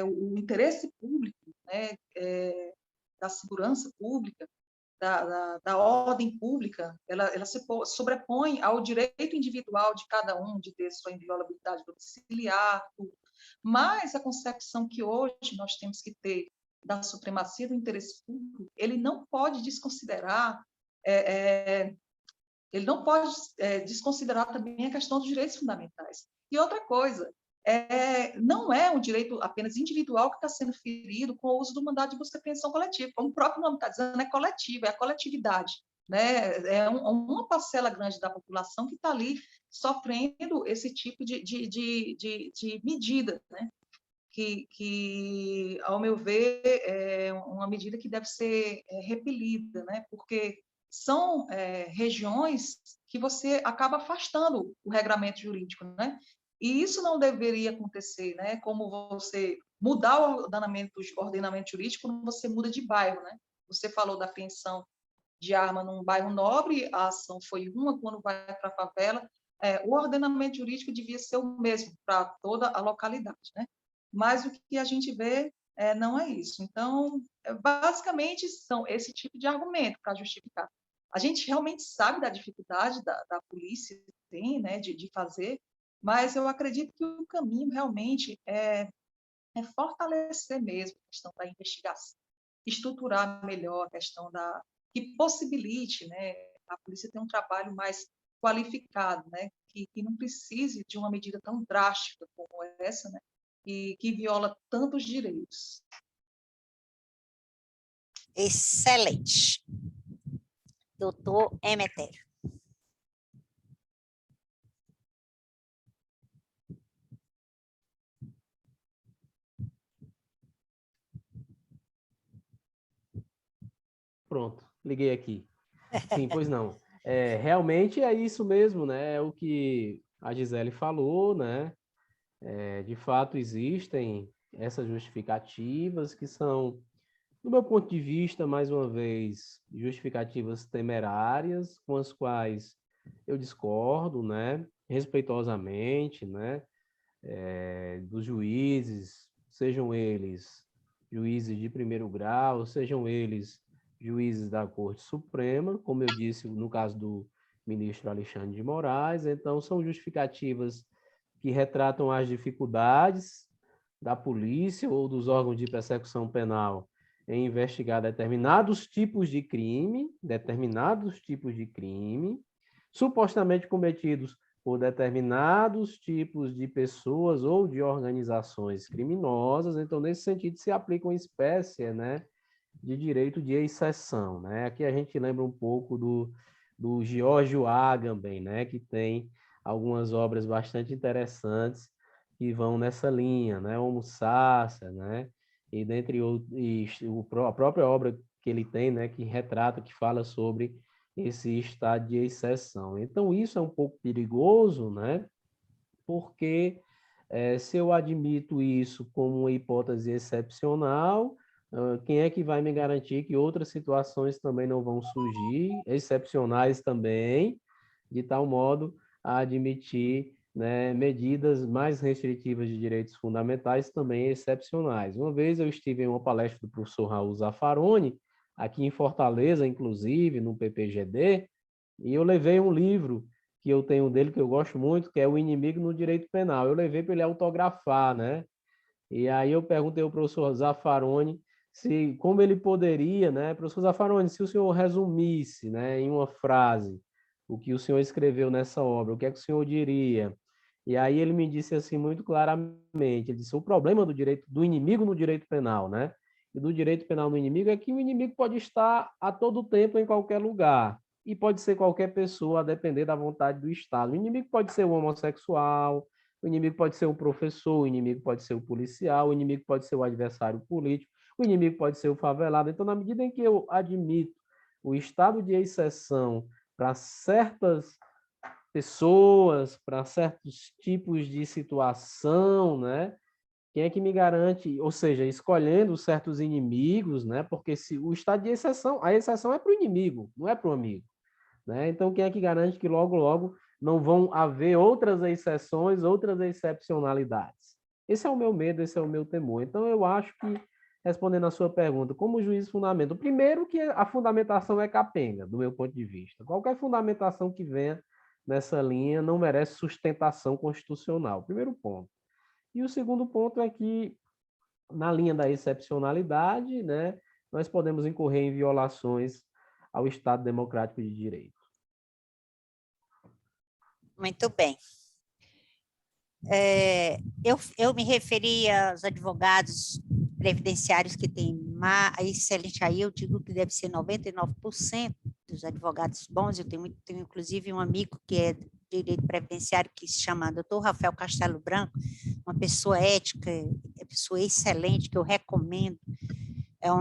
o interesse público, né, da segurança pública, da ordem pública, ela se sobrepõe ao direito individual de cada um de ter sua inviolabilidade domiciliar, tudo. Mas a concepção que hoje nós temos que ter da supremacia do interesse público, ele não pode desconsiderar desconsiderar também a questão dos direitos fundamentais. E outra coisa, não é um direito apenas individual que está sendo ferido com o uso do mandado de busca e apreensão coletiva, como o próprio nome está dizendo, é coletivo, é a coletividade, né? Uma parcela grande da população que está ali sofrendo esse tipo de medida, né? Que, ao meu ver, é uma medida que deve ser repelida, né? Porque são regiões que você acaba afastando o regramento jurídico, né? E isso não deveria acontecer, né? Como você mudar o ordenamento jurídico quando você muda de bairro, né? Você falou da apreensão de arma num bairro nobre, a ação foi uma, quando vai para a favela, o ordenamento jurídico devia ser o mesmo para toda a localidade, né? Mas o que a gente vê não é isso. Então, basicamente, são esse tipo de argumento para justificar. A gente realmente sabe da dificuldade da polícia tem, né, de fazer, mas eu acredito que o caminho realmente é fortalecer mesmo a questão da investigação, estruturar melhor a questão que possibilite, né, a polícia ter um trabalho mais qualificado, né, que não precise de uma medida tão drástica como essa, né, e que viola tantos direitos. Excelente. Doutor Emetério. Pronto, liguei aqui. Sim, pois não. Realmente é isso mesmo, né? É o que a Gisele falou, né? De fato, existem essas justificativas que são, do meu ponto de vista, mais uma vez, justificativas temerárias, com as quais eu discordo, né? Respeitosamente, né? Dos juízes, sejam eles juízes de primeiro grau, sejam eles juízes da Corte Suprema, como eu disse no caso do ministro Alexandre de Moraes. Então, são justificativas que retratam as dificuldades da polícia ou dos órgãos de persecução penal em investigar determinados tipos de crime, supostamente cometidos por determinados tipos de pessoas ou de organizações criminosas. Então, nesse sentido, se aplica uma espécie, né, de direito de exceção, né? Aqui a gente lembra um pouco do Giorgio Agamben, né, que tem algumas obras bastante interessantes que vão nessa linha, né? Homo Sacer, né? E dentre a própria obra que ele tem, né, que retrata, que fala sobre esse estado de exceção. Então, isso é um pouco perigoso, né? Porque se eu admito isso como uma hipótese excepcional, quem é que vai me garantir que outras situações também não vão surgir, excepcionais também, de tal modo a admitir, né, medidas mais restritivas de direitos fundamentais também excepcionais. Uma vez eu estive em uma palestra do professor Raul Zaffaroni, aqui em Fortaleza, inclusive, no PPGD, e eu levei um livro que eu tenho dele, que eu gosto muito, que é O Inimigo no Direito Penal. Eu levei para ele autografar, né? E aí eu perguntei ao professor Zaffaroni como ele poderia, né? Professor Zaffaroni, se o senhor resumisse, né, em uma frase o que o senhor escreveu nessa obra, o que é que o senhor diria? E aí ele me disse assim muito claramente, ele disse, o problema do inimigo no direito penal, né? E do direito penal no inimigo é que o inimigo pode estar a todo tempo em qualquer lugar. E pode ser qualquer pessoa, a depender da vontade do Estado. O inimigo pode ser o homossexual, o inimigo pode ser o professor, o inimigo pode ser o policial, o inimigo pode ser o adversário político, o inimigo pode ser o favelado. Então, na medida em que eu admito o estado de exceção para certas pessoas, para certos tipos de situação, né? Quem é que me garante, ou seja, escolhendo certos inimigos, né? Porque se o estado de exceção, a exceção é para o inimigo, não é para o amigo, né? Então, quem é que garante que logo, logo não vão haver outras exceções, outras excepcionalidades? Esse é o meu medo, esse é o meu temor. Então, eu acho que, respondendo a sua pergunta, como o juiz fundamenta, primeiro que a fundamentação é capenga, do meu ponto de vista. Qualquer fundamentação que venha nessa linha não merece sustentação constitucional, primeiro ponto. E o segundo ponto é que, na linha da excepcionalidade, né, nós podemos incorrer em violações ao Estado Democrático de Direito. Muito bem. Eu me referi aos advogados previdenciários que têm excelente, aí eu digo que deve ser 99% dos advogados bons. Eu tenho inclusive um amigo que é de direito previdenciário que se chama Dr. Rafael Castelo Branco, uma pessoa ética, pessoa excelente, que eu recomendo. É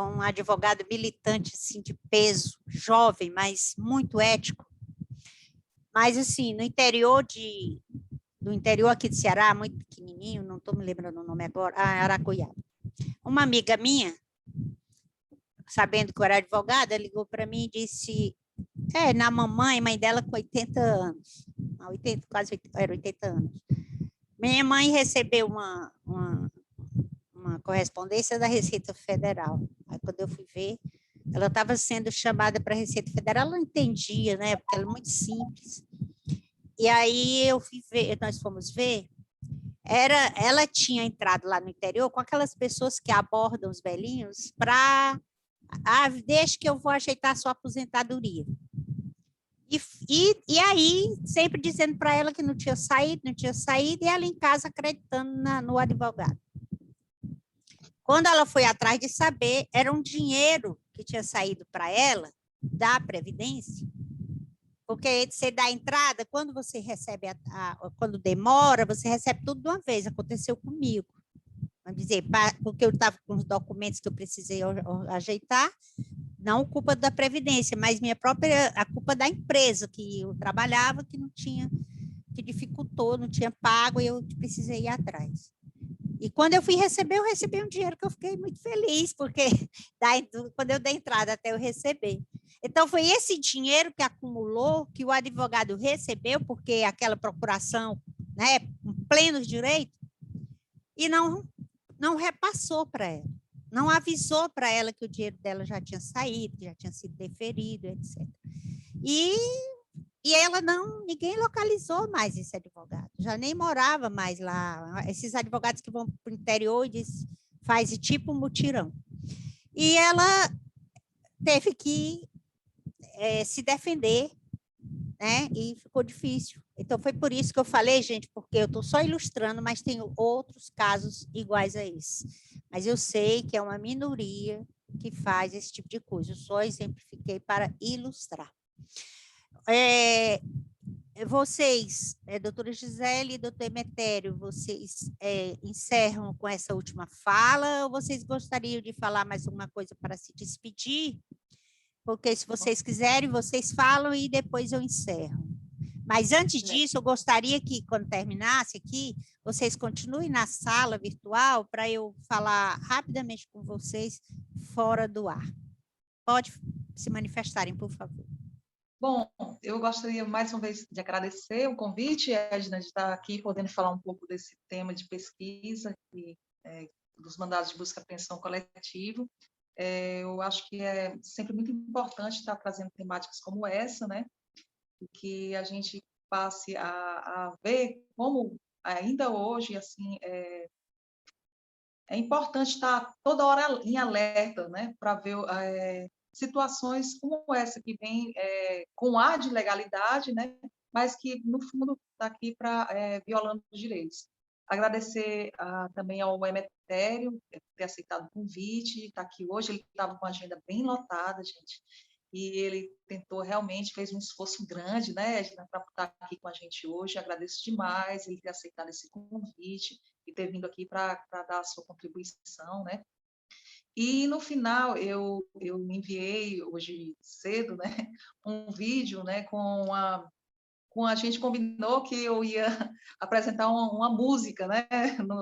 um advogado militante assim, de peso, jovem, mas muito ético. Mas, assim, no interior do interior aqui de Ceará, muito pequenininho, não estou me lembrando o nome agora, Aracuiaba. Uma amiga minha, sabendo que eu era advogada, ligou para mim e disse, na mãe dela com 80 anos, 80, quase 80, era 80 anos. Minha mãe recebeu uma correspondência da Receita Federal. Aí, quando eu fui ver, ela estava sendo chamada para a Receita Federal, ela não entendia, né? Porque ela é muito simples. E aí eu fui ver, nós fomos ver, ela tinha entrado lá no interior com aquelas pessoas que abordam os velhinhos para deixa que eu vou ajeitar a sua aposentadoria. E aí, sempre dizendo para ela que não tinha saído, e ela em casa acreditando no advogado. Quando ela foi atrás de saber, era um dinheiro que tinha saído para ela da Previdência, porque você dá entrada, quando você recebe, quando demora, você recebe tudo de uma vez, aconteceu comigo. Vamos dizer, porque eu estava com os documentos que eu precisei ajeitar, não culpa da Previdência, mas a culpa da empresa que eu trabalhava, que não tinha, que dificultou, não tinha pago, e eu precisei ir atrás. E quando eu fui receber, eu recebi um dinheiro que eu fiquei muito feliz, porque quando eu dei entrada até eu receber. Então, foi esse dinheiro que acumulou, que o advogado recebeu, porque aquela procuração, né, com plenos direitos, e não repassou para ela. Não avisou para ela que o dinheiro dela já tinha saído, que já tinha sido deferido, etc. E ela ninguém localizou mais esse advogado, já nem morava mais lá. Esses advogados que vão para o interior e faz tipo um mutirão. E ela teve que se defender, né? E ficou difícil. Então, foi por isso que eu falei, gente, porque eu estou só ilustrando, mas tenho outros casos iguais a esse. Mas eu sei que é uma minoria que faz esse tipo de coisa. Eu só exemplifiquei para ilustrar. Vocês, doutora Gisele e doutor Emetério, vocês encerram com essa última fala ou vocês gostariam de falar mais alguma coisa para se despedir? Porque se vocês quiserem, vocês falam e depois eu encerro. Mas antes disso, eu gostaria que, quando terminasse aqui, vocês continuem na sala virtual para eu falar rapidamente com vocês fora do ar. Pode se manifestarem, por favor. Bom, eu gostaria mais uma vez de agradecer o convite, Edna, de estar aqui podendo falar um pouco desse tema de pesquisa dos mandados de busca e apreensão coletivo. Eu acho que é sempre muito importante estar trazendo temáticas como essa, né? E que a gente passe a ver como ainda hoje assim é importante estar toda hora em alerta, né? Para ver situações como essa que vem com ar de legalidade, né? Mas que no fundo está aqui para violando os direitos. Agradecer também ao Emetério por ter aceitado o convite, estar aqui hoje. Ele estava com a agenda bem lotada, gente, e ele tentou realmente, fez um esforço grande, né, para estar aqui com a gente hoje. Agradeço demais ele ter aceitado esse convite e ter vindo aqui para dar a sua contribuição, né. E no final eu enviei hoje cedo, né, um vídeo, né, com a gente combinou que eu ia apresentar uma música, né?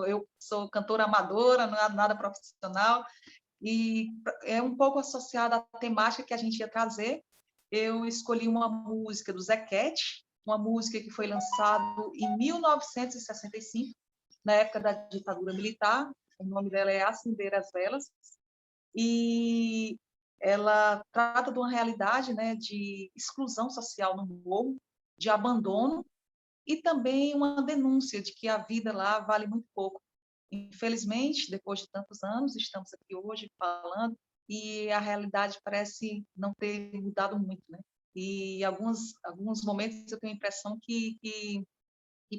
Eu sou cantora amadora, não é nada profissional, e é um pouco associada à temática que a gente ia trazer. Eu escolhi uma música do Zequete, uma música que foi lançada em 1965, na época da ditadura militar. O nome dela é Acender as Velas, e ela trata de uma realidade, né, de exclusão social no morro, de abandono, e também uma denúncia de que a vida lá vale muito pouco. Infelizmente, depois de tantos anos, estamos aqui hoje falando e a realidade parece não ter mudado muito, né? E alguns momentos eu tenho a impressão que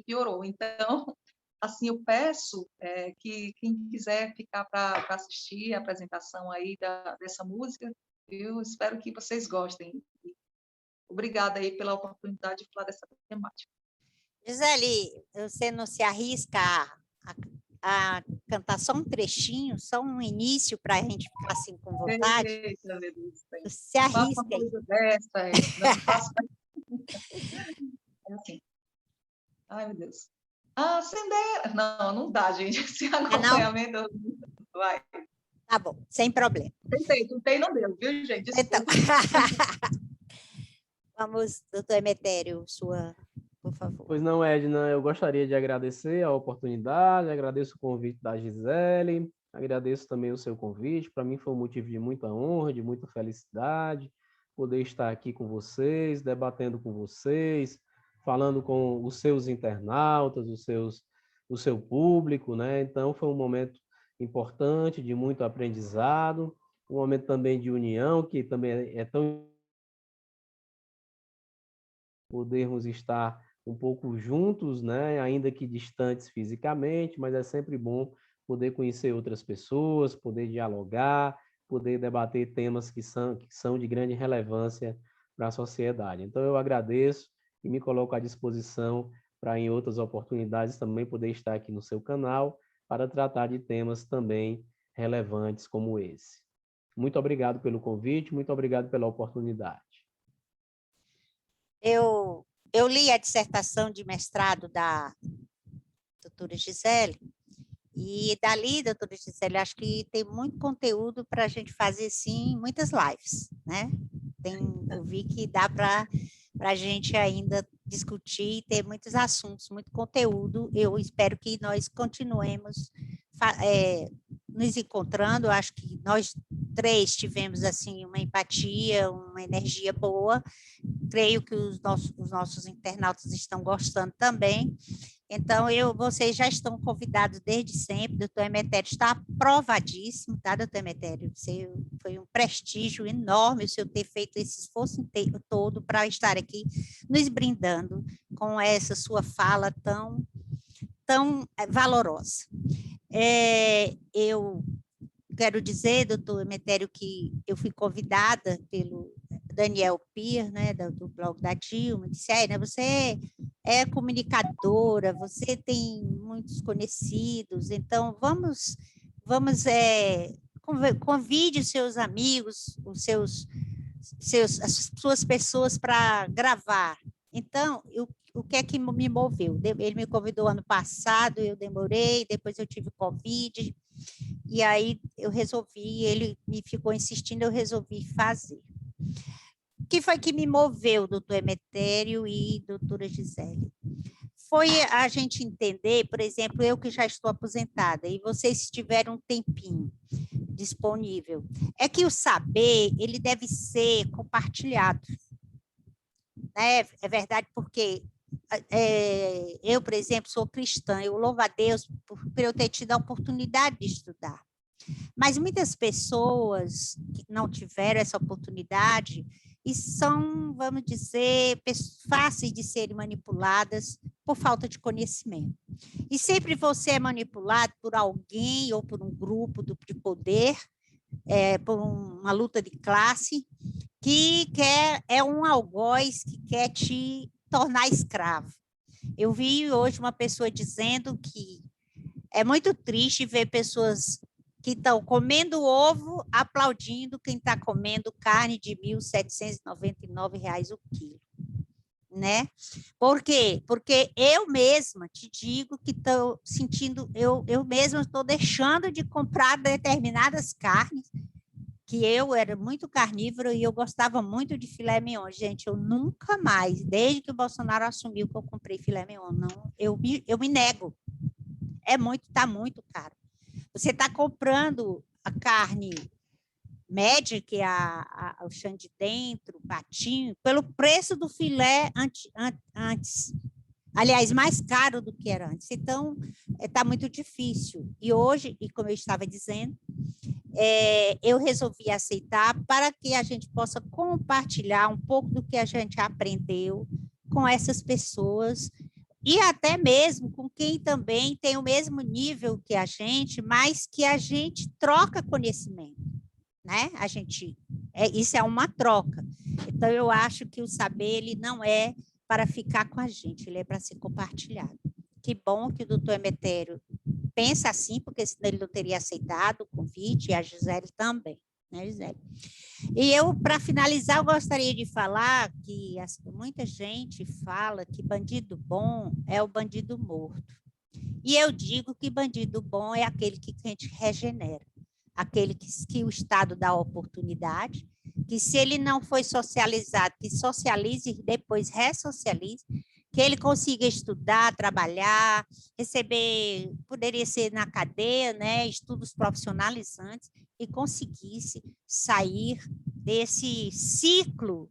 piorou. Então, assim, eu peço que quem quiser ficar para assistir a apresentação aí dessa música, eu espero que vocês gostem. Obrigada aí pela oportunidade de falar dessa temática. Gisele, você não se arrisca a cantar só um trechinho, só um início para a gente ficar assim com vontade? Eita, meu Deus, se arrisca. Faça uma coisa dessa, não faço. É assim. Ai, meu Deus. Ah, Sendera. Não, não dá, gente. Esse Ah, não? acompanhamento vai. Tá bom, sem problema. Tentei, não deu, viu, gente? Então, Desculpa. vamos, doutor Emetério, sua, por favor. Pois não, Edna, eu gostaria de agradecer a oportunidade, agradeço o convite da Gisele, agradeço também o seu convite. Para mim foi um motivo de muita honra, de muita felicidade, poder estar aqui com vocês, debatendo com vocês, falando com os seus internautas, o seu público, né? Então foi um momento importante, de muito aprendizado, um momento também de união, que também é tão podermos estar um pouco juntos, né? Ainda que distantes fisicamente, mas é sempre bom poder conhecer outras pessoas, poder dialogar, poder debater temas que são de grande relevância para a sociedade. Então, eu agradeço e me coloco à disposição para, em outras oportunidades, também poder estar aqui no seu canal para tratar de temas também relevantes como esse. Muito obrigado pelo convite, muito obrigado pela oportunidade. Eu li a dissertação de mestrado da doutora Gisele, e dali, doutora Gisele, acho que tem muito conteúdo para a gente fazer, sim, muitas lives, né? Eu vi que dá para a gente ainda discutir e ter muitos assuntos, muito conteúdo. Eu espero que nós continuemos nos encontrando. Eu acho que nós três tivemos assim uma empatia, uma energia boa. Creio que os nossos internautas estão gostando também. Então, vocês já estão convidados desde sempre. Doutor Emetério está aprovadíssimo, tá, doutor Emetério? Foi um prestígio enorme o senhor ter feito esse esforço todo para estar aqui nos brindando com essa sua fala tão valorosa. Eu quero dizer, doutor Emetério, que eu fui convidada pelo Daniel Pier, né, do blog da Dilma, disse, né, você é comunicadora, você tem muitos conhecidos, então convide os seus amigos, as suas pessoas para gravar. Então, o que é que me moveu? Ele me convidou ano passado, eu demorei, depois eu tive Covid, e aí eu resolvi, ele me ficou insistindo, eu resolvi fazer. O que foi que me moveu, doutor Emetério e doutora Gisele? Foi a gente entender, por exemplo, eu que já estou aposentada, e vocês se tiverem um tempinho disponível, é que o saber, ele deve ser compartilhado. Né? É verdade, porque eu, por exemplo, sou cristã, eu louvo a Deus por eu ter tido a oportunidade de estudar. Mas muitas pessoas que não tiveram essa oportunidade e são, vamos dizer, fáceis de serem manipuladas por falta de conhecimento. E sempre você é manipulado por alguém ou por um grupo de poder, por uma luta de classe, que é um algoz que quer te tornar escravo. Eu vi hoje uma pessoa dizendo que é muito triste ver pessoas que estão comendo ovo, aplaudindo quem está comendo carne de R$ 1.799 o quilo. Né? Por quê? Porque eu mesma te digo que estou sentindo, eu mesma estou deixando de comprar determinadas carnes, que eu era muito carnívora e eu gostava muito de filé mignon. Gente, eu nunca mais, desde que o Bolsonaro assumiu que eu comprei filé mignon, não, eu me nego. Está muito caro. Você está comprando a carne média, que é o chão de dentro, o patinho, pelo preço do filé antes. Aliás, mais caro do que era antes. Então, está muito difícil. E hoje, e como eu estava dizendo, eu resolvi aceitar para que a gente possa compartilhar um pouco do que a gente aprendeu com essas pessoas e até mesmo com quem também tem o mesmo nível que a gente, mas que a gente troca conhecimento, né? Isso é uma troca. Então, eu acho que o saber, ele não é para ficar com a gente, ele é para ser compartilhado. Que bom que o doutor Emetério pensa assim, porque senão ele não teria aceitado o convite, e a Gisele também, né, Gisele? E eu, para finalizar, eu gostaria de falar que muita gente fala que bandido bom é o bandido morto. E eu digo que bandido bom é aquele que a gente regenera, aquele que o Estado dá oportunidade, que se ele não foi socializado, que socialize e depois ressocialize, que ele consiga estudar, trabalhar, receber, poderia ser na cadeia, né, estudos profissionalizantes, e conseguisse sair desse ciclo,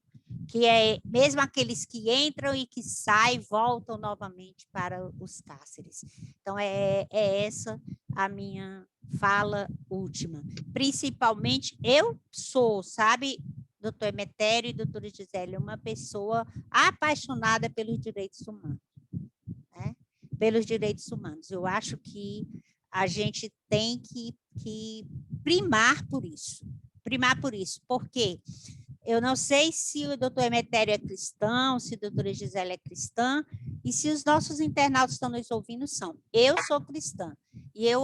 que é mesmo aqueles que entram e que saem, voltam novamente para os cárceres. Então, é essa a minha fala última. Principalmente, eu sou, sabe, doutor Emetério e doutora Gisele, uma pessoa apaixonada pelos direitos humanos, né? Pelos direitos humanos. Eu acho que a gente tem que primar por isso. Primar por isso. Por quê? Eu não sei se o doutor Emetério é cristão, se a doutora Gisele é cristã, e se os nossos internautas estão nos ouvindo, são. Eu sou cristã, e eu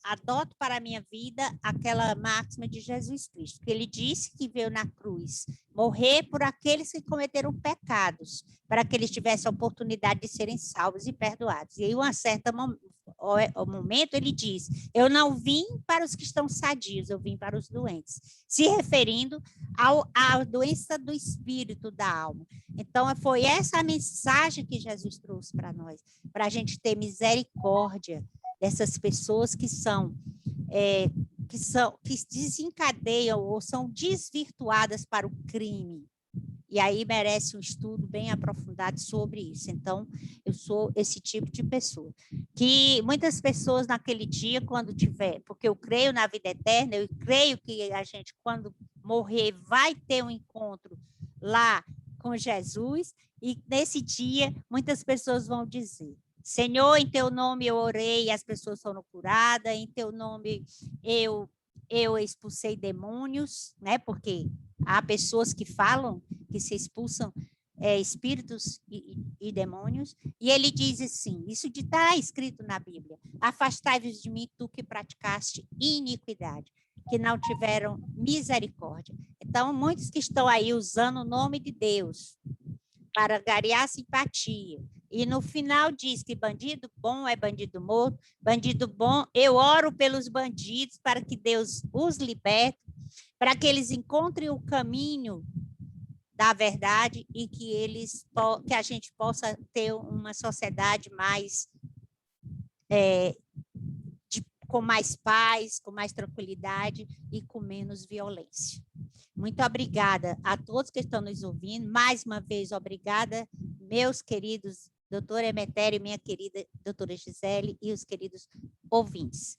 adoto para a minha vida aquela máxima de Jesus Cristo, que ele disse que veio na cruz morrer por aqueles que cometeram pecados, para que eles tivessem a oportunidade de serem salvos e perdoados. E em um certo momento ele diz, eu não vim para os que estão sadios, eu vim para os doentes, se referindo à doença do espírito, da alma. Então, foi essa a mensagem que Jesus trouxe para nós, para a gente ter misericórdia dessas pessoas que desencadeiam ou são desvirtuadas para o crime. E aí merece um estudo bem aprofundado sobre isso. Então, eu sou esse tipo de pessoa. Que muitas pessoas naquele dia, quando tiver, porque eu creio na vida eterna, eu creio que a gente, quando morrer, vai ter um encontro lá com Jesus, e nesse dia, muitas pessoas vão dizer, Senhor, em teu nome eu orei e as pessoas foram curadas, em teu nome eu expulsei demônios, né? Porque há pessoas que falam que se expulsam espíritos e demônios, e ele diz assim, isso está escrito na Bíblia, afastai-vos de mim, tu que praticaste iniquidade, que não tiveram misericórdia. Então, muitos que estão aí usando o nome de Deus para angariar simpatia, e no final diz que bandido bom é bandido morto, bandido bom, eu oro pelos bandidos para que Deus os liberte, para que eles encontrem o caminho da verdade e que a gente possa ter uma sociedade mais com mais paz, com mais tranquilidade e com menos violência. Muito obrigada a todos que estão nos ouvindo. Mais uma vez, obrigada, meus queridos doutor Emetério e minha querida doutora Gisele e os queridos ouvintes.